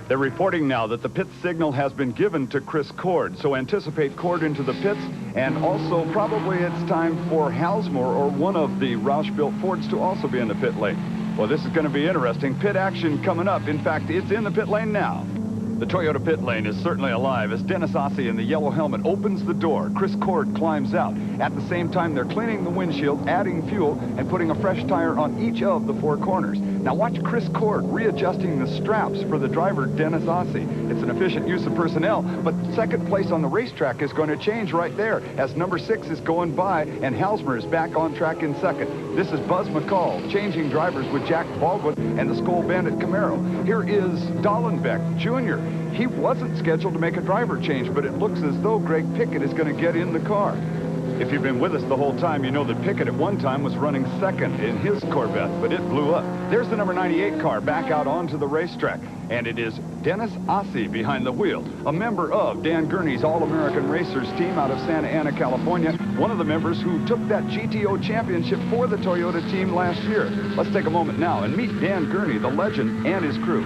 They're reporting now that the pit signal has been given to Chris Cord, so anticipate Cord into the pits, and also probably it's time for Halsmore or one of the Roush-built Fords to also be in the pit lane. Well, this is going to be interesting. Pit action coming up. In fact, it's in the pit lane now. The Toyota pit lane is certainly alive as Dennis Ossie in the yellow helmet opens the door. Chris Cord climbs out. At the same time, they're cleaning the windshield, adding fuel, and putting a fresh tire on each of the four corners. Now watch Chris Cord readjusting the straps for the driver, Dennis Ossie. It's an efficient use of personnel, but second place on the racetrack is going to change right there as number 6 is going by and Halsmer is back on track in second. This is Buzz McCall changing drivers with Jack Baldwin and the Skoal Bandit Camaro. Here is Dallenbeck Jr. He wasn't scheduled to make a driver change, but it looks as though Greg Pickett is going to get in the car. If you've been with us the whole time, you know that Pickett at one time was running second in his Corvette, but it blew up. There's the number 98 car back out onto the racetrack, and it is Dennis Ossie behind the wheel, a member of Dan Gurney's All-American Racers team out of Santa Ana, California, one of the members who took that GTO championship for the Toyota team last year. Let's take a moment now and meet Dan Gurney, the legend, and his crew.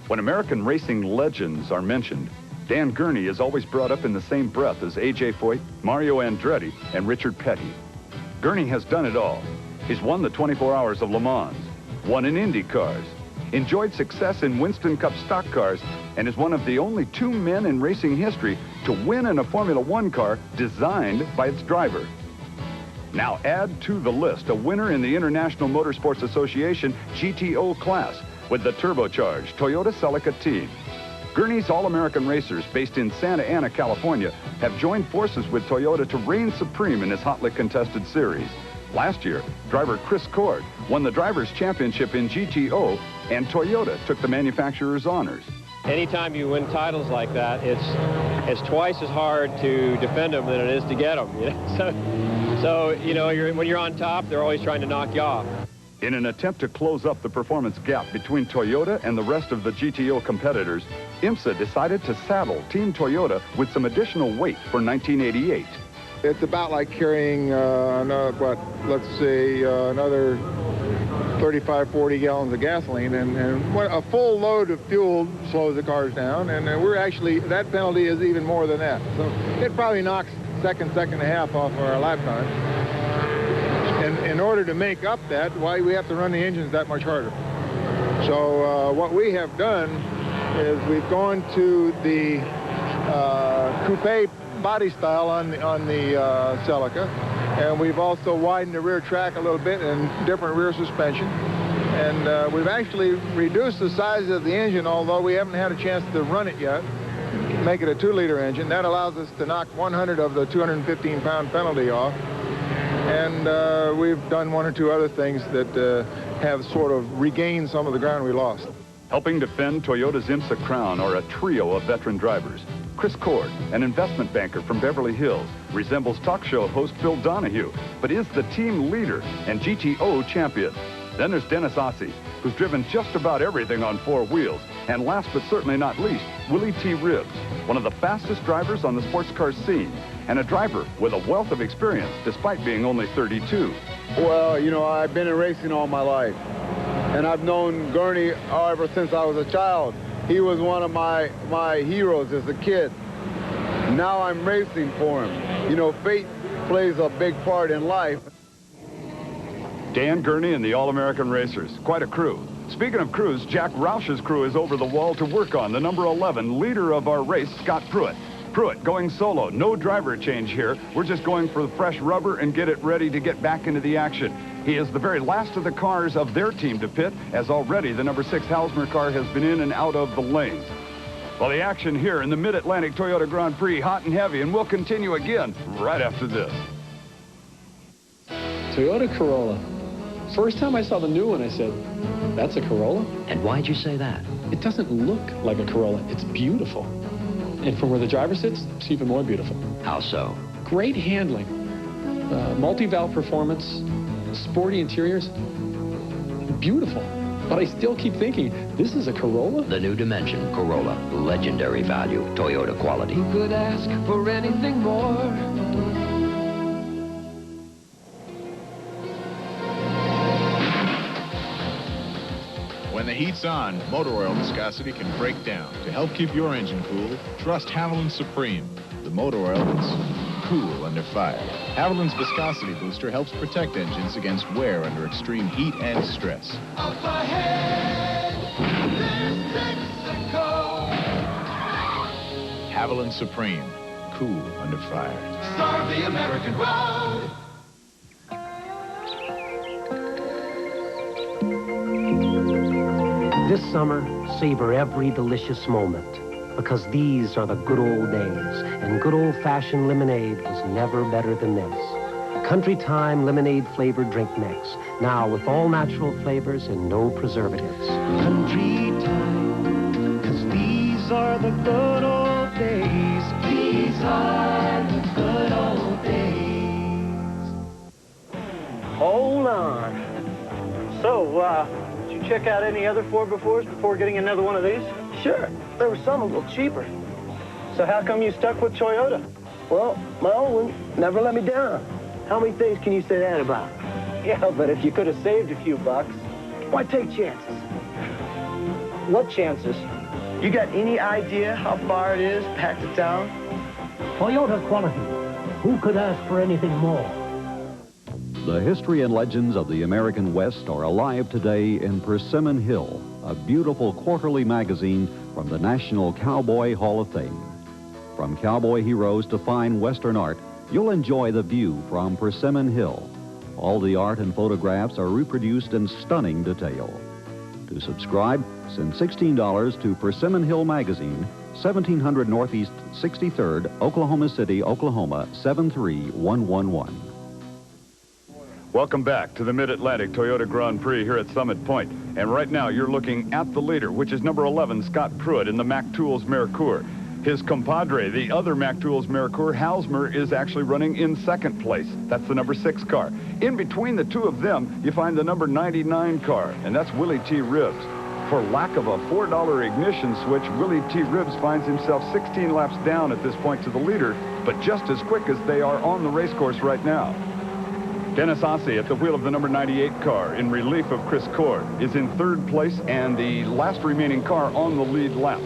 When American racing legends are mentioned, Dan Gurney is always brought up in the same breath as A.J. Foyt, Mario Andretti, and Richard Petty. Gurney has done it all. He's won the 24 Hours of Le Mans, won in IndyCars, enjoyed success in Winston Cup stock cars, and is one of the only 2 men in racing history to win in a Formula One car designed by its driver. Now add to the list a winner in the International Motorsports Association GTO class with the turbocharged Toyota Celica team. Gurney's All-American Racers, based in Santa Ana, California, have joined forces with Toyota to reign supreme in this hotly contested series. Last year, driver Chris Cord won the Drivers' Championship in GTO, and Toyota took the manufacturer's honors. Anytime you win titles like that, it's twice as hard to defend them than it is to get them. You know? So you know, when you're on top, they're always trying to knock you off. In an attempt to close up the performance gap between Toyota and the rest of the GTO competitors, IMSA decided to saddle Team Toyota with some additional weight for 1988. It's about like carrying, let's say another 35, 40 gallons of gasoline, and a full load of fuel slows the cars down, and we're actually, that penalty is even more than that. So it probably knocks second and a half off our lap time. And in order to make up that, why we have to run the engines that much harder. So what we have done is we've gone to the coupe body style on the Celica, and we've also widened the rear track a little bit and different rear suspension. And we've actually reduced the size of the engine, although we haven't had a chance to run it yet, make it a 2-liter engine. That allows us to knock 100 of the 215-pound penalty off. And we've done one or two other things that have sort of regained some of the ground we lost. Helping defend Toyota's IMSA crown are a trio of veteran drivers. Chris Cord, an investment banker from Beverly Hills, resembles talk show host Phil Donahue, but is the team leader and GTO champion. Then there's Dennis Ossie, who's driven just about everything on 4 wheels. And last but certainly not least, Willie T. Ribbs, one of the fastest drivers on the sports car scene, and a driver with a wealth of experience despite being only 32. Well, you know, I've been in racing all my life, and I've known Gurney ever since I was a child. He was one of my heroes as a kid. Now I'm racing for him. You know, fate plays a big part in life. Dan Gurney and the All-American Racers, quite a crew. Speaking of crews, Jack Roush's crew is over the wall to work on the number 11 leader of our race, Scott Pruitt. Pruitt going solo, no driver change here. We're just going for the fresh rubber and get it ready to get back into the action. He is the very last of the cars of their team to pit, as already the number 6 Halsmer car has been in and out of the lanes. Well, the action here in the Mid-Atlantic Toyota Grand Prix, hot and heavy, and we'll continue again right after this. Toyota Corolla. First time I saw the new one, I said, that's a Corolla? And why'd you say that? It doesn't look like a Corolla. It's beautiful. And from where the driver sits, it's even more beautiful. How so? Great handling. Multi-valve performance, sporty interiors. Beautiful. But I still keep thinking, this is a Corolla? The new dimension, Corolla. Legendary value, Toyota quality. Who could ask for anything more? When the heat's on, motor oil viscosity can break down. To help keep your engine cool, trust Haviland Supreme, the motor oil that's cool under fire. Haviland's viscosity booster helps protect engines against wear under extreme heat and stress. Up ahead, there's Mexico. Haviland Supreme, cool under fire. Starve the American road. This summer, savor every delicious moment, because these are the good old days, and good old-fashioned lemonade was never better than this. Country Time lemonade-flavored drink mix, now with all natural flavors and no preservatives. Country Time, 'cause these are the good old days. These are the good old days. Hold on. So, did you check out any other 4x4s before getting another one of these? Sure. There were some a little cheaper. So how come you stuck with Toyota? Well, my old one never let me down. How many things can you say that about? Yeah, but if you could have saved a few bucks, why take chances? What chances? You got any idea how far it is back to town? Toyota quality. Who could ask for anything more? The history and legends of the American West are alive today in Persimmon Hill, a beautiful quarterly magazine from the National Cowboy Hall of Fame. From cowboy heroes to fine Western art, you'll enjoy the view from Persimmon Hill. All the art and photographs are reproduced in stunning detail. To subscribe, send $16 to Persimmon Hill Magazine, 1700 Northeast 63rd, Oklahoma City, Oklahoma, 73111. Welcome back to the Mid-Atlantic Toyota Grand Prix here at Summit Point. And right now you're looking at the leader, which is number 11, Scott Pruitt in the Mac Tools Mercure. His compadre, the other Mac Tools Mercure, Halsmer, is actually running in second place. That's the number 6 car. In between the two of them, you find the number 99 car, and that's Willie T. Ribbs. For lack of a $4 ignition switch, Willie T. Ribbs finds himself 16 laps down at this point to the leader, but just as quick as they are on the race course right now. Dennis Ossie at the wheel of the number 98 car in relief of Chris Cord is in third place and the last remaining car on the lead lap.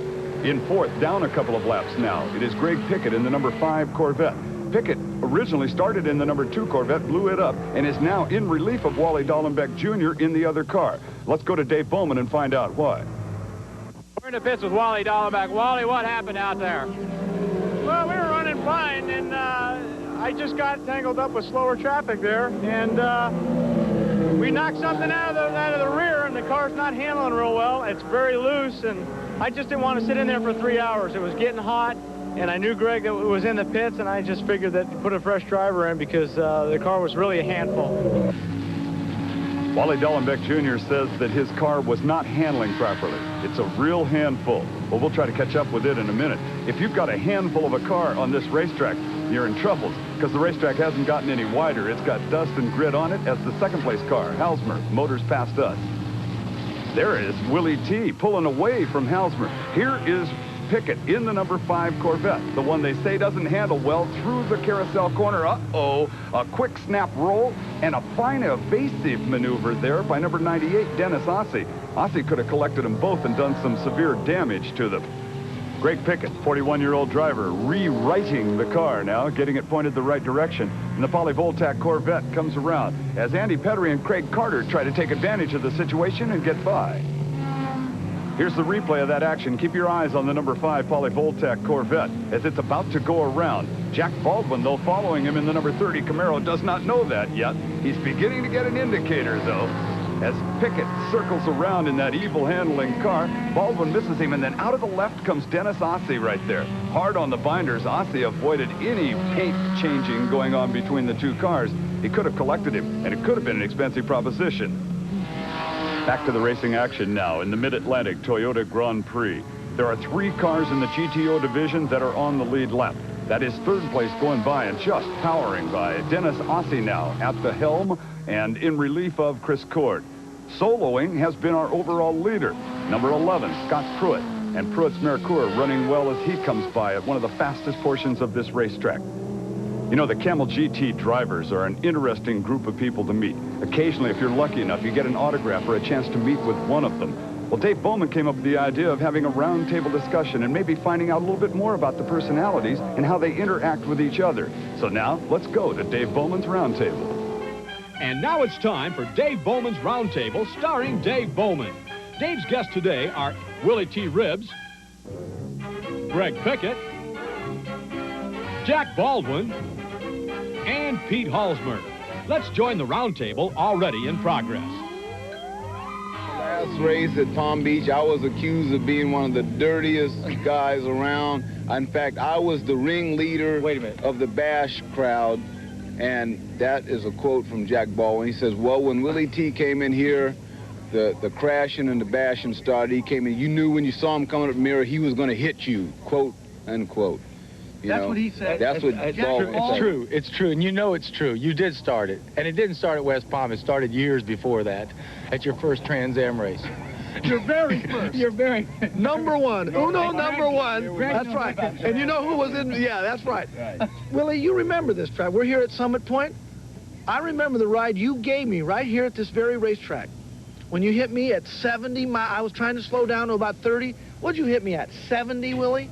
In fourth, down a couple of laps now, it is Greg Pickett in the number 5 Corvette. Pickett originally started in the number 2 Corvette, blew it up, and is now in relief of Wally Dallenbeck Jr. in the other car. Let's go to Dave Bowman and find out why. We're in the pits with Wally Dallenbeck. Wally, what happened out there? Well, we were running fine, and I just got tangled up with slower traffic there, and we knocked something out of the rear, and the car's not handling real well. It's very loose, and I just didn't want to sit in there for 3 hours. It was getting hot, and I knew Greg that was in the pits, and I just figured that to put a fresh driver in because the car was really a handful. Wally Dallenbeck Jr. says that his car was not handling properly. It's a real handful. Well, we'll try to catch up with it in a minute. If you've got a handful of a car on this racetrack, you're in trouble because the racetrack hasn't gotten any wider. It's got dust and grit on it as the second place car, Halsmer, motors past us. There is Willie T. pulling away from Halsmer. Here is Pickett in the number 5 Corvette, the one they say doesn't handle well, through the carousel corner. Uh-oh, a quick snap roll and a fine evasive maneuver there by number 98, Dennis Ossie. Ossie could have collected them both and done some severe damage to them. Greg Pickett, 41-year-old driver, rewriting the car now, getting it pointed the right direction. And the Polyvoltac Corvette comes around as Andy Petrie and Craig Carter try to take advantage of the situation and get by. Here's the replay of that action. Keep your eyes on the number 5 Polyvoltac Corvette as it's about to go around. Jack Baldwin, though, following him in the number 30 Camaro, does not know that yet. He's beginning to get an indicator, though. As Pickett circles around in that evil handling car, Baldwin misses him, and then out of the left comes Dennis Ossie right there. Hard on the binders, Ossie avoided any paint changing going on between the two cars. He could have collected him, and it could have been an expensive proposition. Back to the racing action now in the Mid-Atlantic Toyota Grand Prix. There are 3 cars in the GTO division that are on the lead lap. That is third place going by and just powering by. Dennis Ossie now at the helm and in relief of Chris Cord. Soloing has been our overall leader, number 11, Scott Pruitt. And Pruitt's Mercure running well as he comes by at one of the fastest portions of this racetrack. You know, the Camel GT drivers are an interesting group of people to meet. Occasionally, if you're lucky enough, you get an autograph or a chance to meet with one of them. Well, Dave Bowman came up with the idea of having a roundtable discussion and maybe finding out a little bit more about the personalities and how they interact with each other. So now, let's go to Dave Bowman's roundtable. And now it's time for Dave Bowman's Roundtable, starring Dave Bowman. Dave's guests today are Willie T. Ribbs, Greg Pickett, Jack Baldwin, and Pete Halsmer. Let's join the roundtable already in progress. Last race at Palm Beach, I was accused of being one of the dirtiest guys around. In fact, I was the ringleader of the bash crowd. And that is a quote from Jack Baldwin. He says, well, when Willie T came in here, the crashing and the bashing started. He came in, you knew when you saw him coming up the mirror, he was going to hit you, quote, unquote. That's what he said. That's what Baldwin said. It's true. It's true. And you know it's true. You did start it. And it didn't start at West Palm. It started years before that at your first Trans Am race. Your very first. Your very number 1. Uno number 1. That's right. And you know who was in? Yeah, that's right. Willie, you remember this track. We're here at Summit Point. I remember the ride you gave me right here at this very racetrack. When you hit me at 70 miles, I was trying to slow down to about 30. What'd you hit me at, 70, Willie?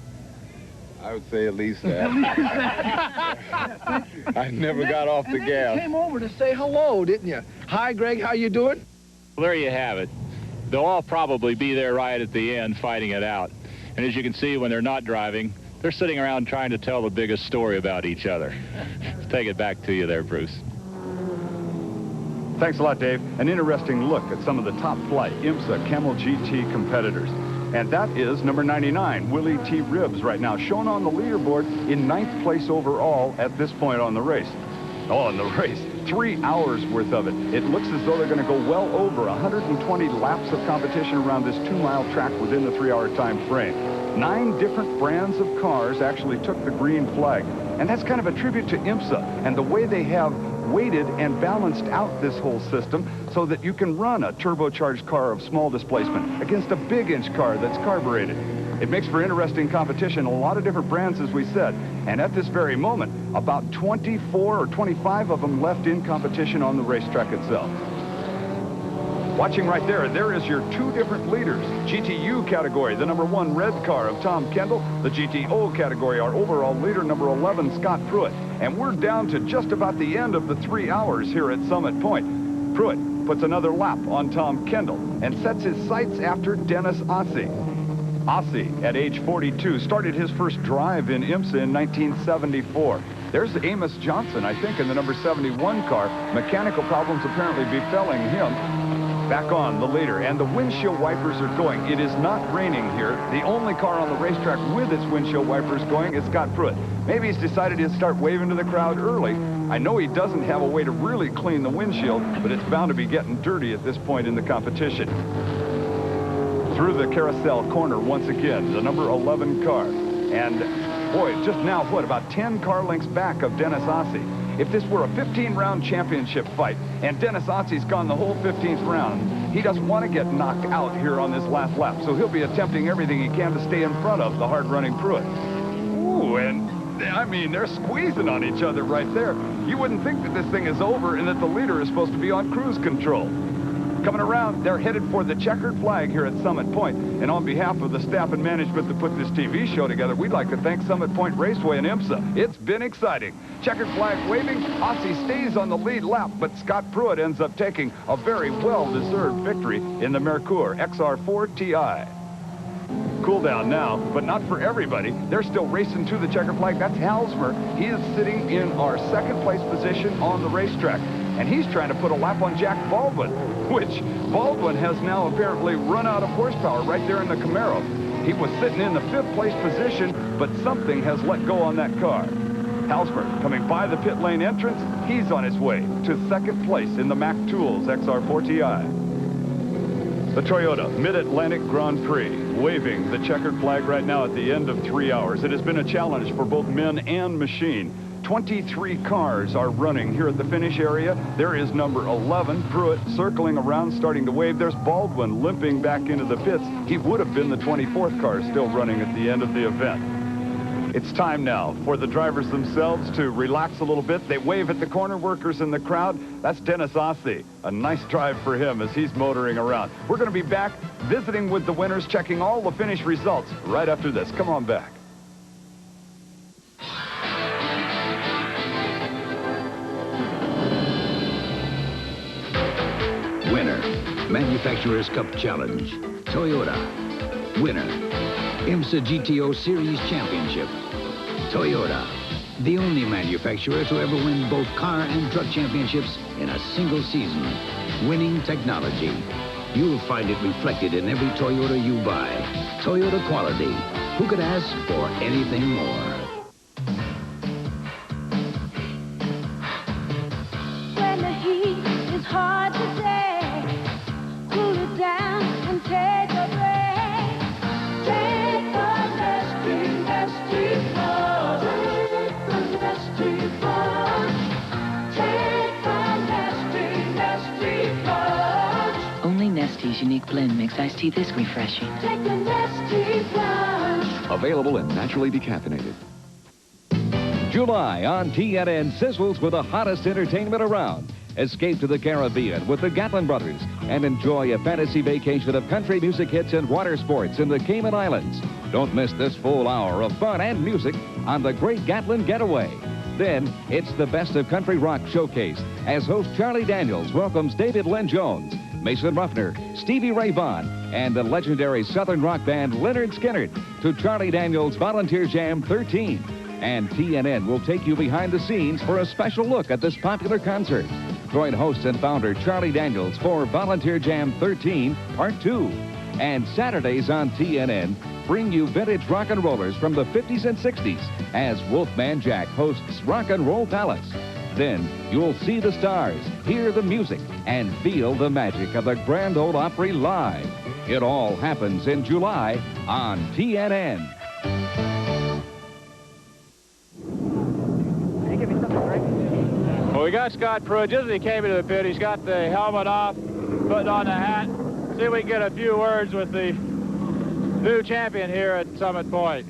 I would say at least that. I never got off the gas. You came over to say hello, didn't you? Hi, Greg, how you doing? Well, there you have it. They'll all probably be there right at the end fighting it out. And as you can see, when they're not driving, they're sitting around trying to tell the biggest story about each other. Take it back to you there, Bruce. Thanks a lot, Dave. An interesting look at some of the top flight IMSA Camel GT competitors. And that is number 99, Willie T. Ribbs, right now, shown on the leaderboard in 9th place overall at this point on the race. Oh, and the race, 3 hours worth of it. It looks as though they're going to go well over 120 laps of competition around this 2-mile track within the 3-hour time frame. 9 different brands of cars actually took the green flag. And that's kind of a tribute to IMSA and the way they have weighted and balanced out this whole system so that you can run a turbocharged car of small displacement against a big inch car that's carbureted. It makes for interesting competition, a lot of different brands, as we said. And at this very moment, about 24 or 25 of them left in competition on the racetrack itself. Watching right there, there is your 2 different leaders. GTU category, the number 1 red car of Tom Kendall. The GTO category, our overall leader, number 11, Scott Pruitt. And we're down to just about the end of the 3 hours here at Summit Point. Pruitt puts another lap on Tom Kendall and sets his sights after Dennis Ossie. Ossie, at age 42, started his first drive in IMSA in 1974. There's Amos Johnson, I think, in the number 71 car. Mechanical problems apparently befalling him. Back on the leader, and the windshield wipers are going. It is not raining here. The only car on the racetrack with its windshield wipers going is Scott Pruitt. Maybe he's decided to start waving to the crowd early. I know he doesn't have a way to really clean the windshield, but it's bound to be getting dirty at this point in the competition. Through the carousel corner once again, the number 11 car. And boy, just now, what, about 10 car lengths back of Dennis Ossie. If this were a 15-round championship fight and Dennis Ossie's gone the whole 15th round, he doesn't want to get knocked out here on this last lap, so he'll be attempting everything he can to stay in front of the hard-running Pruitt. Ooh, and I mean, they're squeezing on each other right there. You wouldn't think that this thing is over and that the leader is supposed to be on cruise control. Coming around, they're headed for the checkered flag here at Summit Point. And on behalf of the staff and management that put this TV show together, we'd like to thank Summit Point Raceway and IMSA. It's been exciting. Checkered flag waving, Ossie stays on the lead lap, but Scott Pruitt ends up taking a very well-deserved victory in the Merkur XR4 TI. Cool down now, but not for everybody. They're still racing to the checkered flag. That's Halsmer. He is sitting in our 2nd place position on the racetrack. And he's trying to put a lap on Jack Baldwin, which Baldwin has now apparently run out of horsepower right there in the Camaro. He was sitting in the 5th place position, but something has let go on that car. Halsmer coming by the pit lane entrance. He's on his way to 2nd place in the Mack Tools XR4 TI. The Toyota Mid-Atlantic Grand Prix waving the checkered flag right now at the end of 3 hours. It has been a challenge for both men and machine. 23 cars are running here at the finish area. There is number 11, Pruitt, circling around, starting to wave. There's Baldwin limping back into the pits. He would have been the 24th car still running at the end of the event. It's time now for the drivers themselves to relax a little bit. They wave at the corner workers in the crowd. That's Dennis Ossie. A nice drive for him as he's motoring around. We're going to be back visiting with the winners, checking all the finish results right after this. Come on back. Winner, Manufacturers Cup Challenge, Toyota. Winner, IMSA GTO Series Championship, Toyota. The only manufacturer to ever win both car and truck championships in a single season. Winning technology. You'll find it reflected in every Toyota you buy. Toyota quality. Who could ask for anything more? When the heat is hard to say, cool it down and take a break. Take the Nestea plunge. Take the Nestea plunge. Take the Nestea plunge. Only Nestea's unique blend makes iced tea this refreshing. Take the Nestea plunge. Available and naturally decaffeinated. July on TNN sizzles with the hottest entertainment around. Escape to the Caribbean with the Gatlin Brothers and enjoy a fantasy vacation of country music hits and water sports in the Cayman Islands. Don't miss this full hour of fun and music on the Great Gatlin Getaway. Then, it's the Best of Country Rock showcase as host Charlie Daniels welcomes David Lynn Jones, Mason Ruffner, Stevie Ray Vaughan, and the legendary Southern rock band Leonard Skinner to Charlie Daniels' Volunteer Jam 13. And TNN will take you behind the scenes for a special look at this popular concert. Join host and founder Charlie Daniels for Volunteer Jam 13, Part 2. And Saturdays on TNN bring you vintage rock and rollers from the 50s and 60s as Wolfman Jack hosts Rock and Roll Palace. Then you'll see the stars, hear the music, and feel the magic of the Grand Ole Opry live. It all happens in July on TNN. Well, we got Scott Pruitt. Just as he came into the pit, he's got the helmet off, putting on the hat. See if we can get a few words with the new champion here at Summit Point.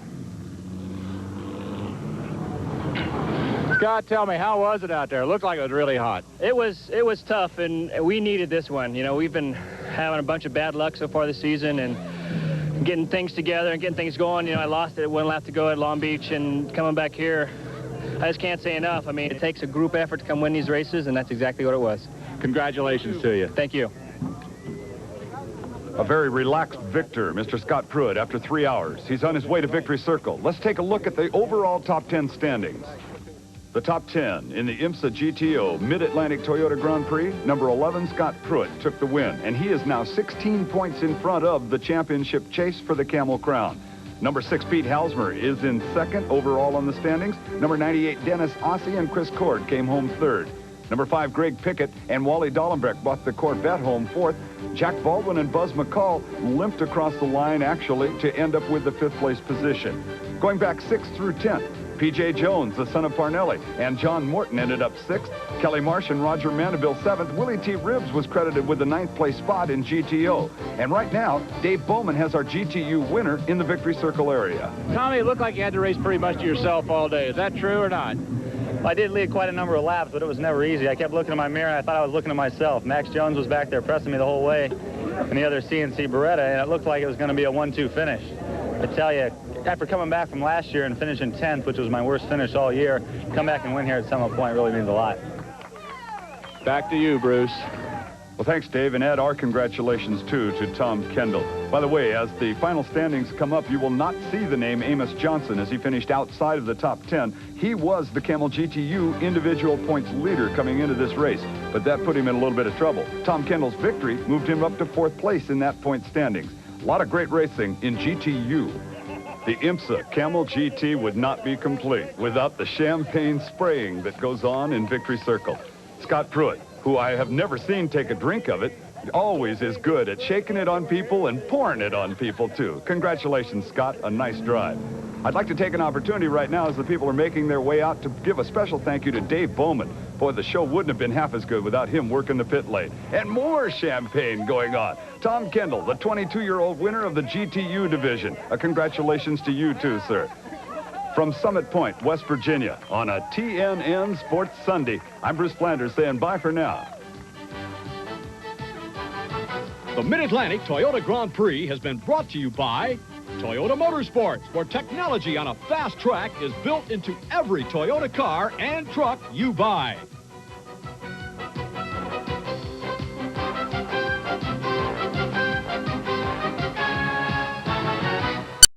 Scott, tell me, how was it out there? It looked like it was really hot. It was tough, and we needed this one. You know, we've been having a bunch of bad luck so far this season, and getting things together and getting things going. You know, I lost it at one lap to go at Long Beach, and coming back here, I just can't say enough. I mean, it takes a group effort to come win these races, and that's exactly what it was. Congratulations to you. Thank you. A very relaxed victor, Mr. Scott Pruitt, after 3 hours. He's on his way to Victory Circle. Let's take a look at the overall top 10 standings. The top 10 in the IMSA GTO Mid-Atlantic Toyota Grand Prix, number 11, Scott Pruitt, took the win, and he is now 16 points in front of the championship chase for the Camel Crown. Number 6, Pete Halsmer, is in second overall on the standings. Number 98, Dennis Ossie and Chris Cord came home third. Number 5, Greg Pickett and Wally Dallenbrecht brought the Corvette home fourth. Jack Baldwin and Buzz McCall limped across the line, actually, to end up with the 5th place position. Going back 6th through 10th, P.J. Jones, the son of Parnelli, and John Morton ended up 6th. Kelly Marsh and Roger Mandeville 7th. Willie T. Ribbs was credited with the 9th place spot in GTO. And right now, Dave Bowman has our GTU winner in the Victory Circle area. Tommy, it looked like you had to race pretty much to yourself all day. Is that true or not? Well, I did lead quite a number of laps, but it was never easy. I kept looking in my mirror, and I thought I was looking at myself. Max Jones was back there pressing me the whole way in the other CNC Beretta, and it looked like it was going to be a 1-2 finish. I tell you, after coming back from last year and finishing 10th, which was my worst finish all year, come back and win here at Summit Point really means a lot. Back to you, Bruce. Well, thanks, Dave, and add our congratulations, too, to Tom Kendall. By the way, as the final standings come up, you will not see the name Amos Johnson as he finished outside of the top 10. He was the Camel GTU individual points leader coming into this race, but that put him in a little bit of trouble. Tom Kendall's victory moved him up to 4th place in that point standings. A lot of great racing in GTU. The IMSA Camel GT would not be complete without the champagne spraying that goes on in Victory Circle. Scott Pruitt, who I have never seen take a drink of it, always is good at shaking it on people and pouring it on people, too. Congratulations, Scott. A nice drive. I'd like to take an opportunity right now as the people are making their way out to give a special thank you to Dave Bowman. Boy, the show wouldn't have been half as good without him working the pit lane. And more champagne going on. Tom Kendall, the 22-year-old winner of the GTU division. A congratulations to you, too, sir. From Summit Point, West Virginia, on a TNN Sports Sunday, I'm Bruce Flanders saying bye for now. The Mid-Atlantic Toyota Grand Prix has been brought to you by Toyota Motorsport, where technology on a fast track is built into every Toyota car and truck you buy.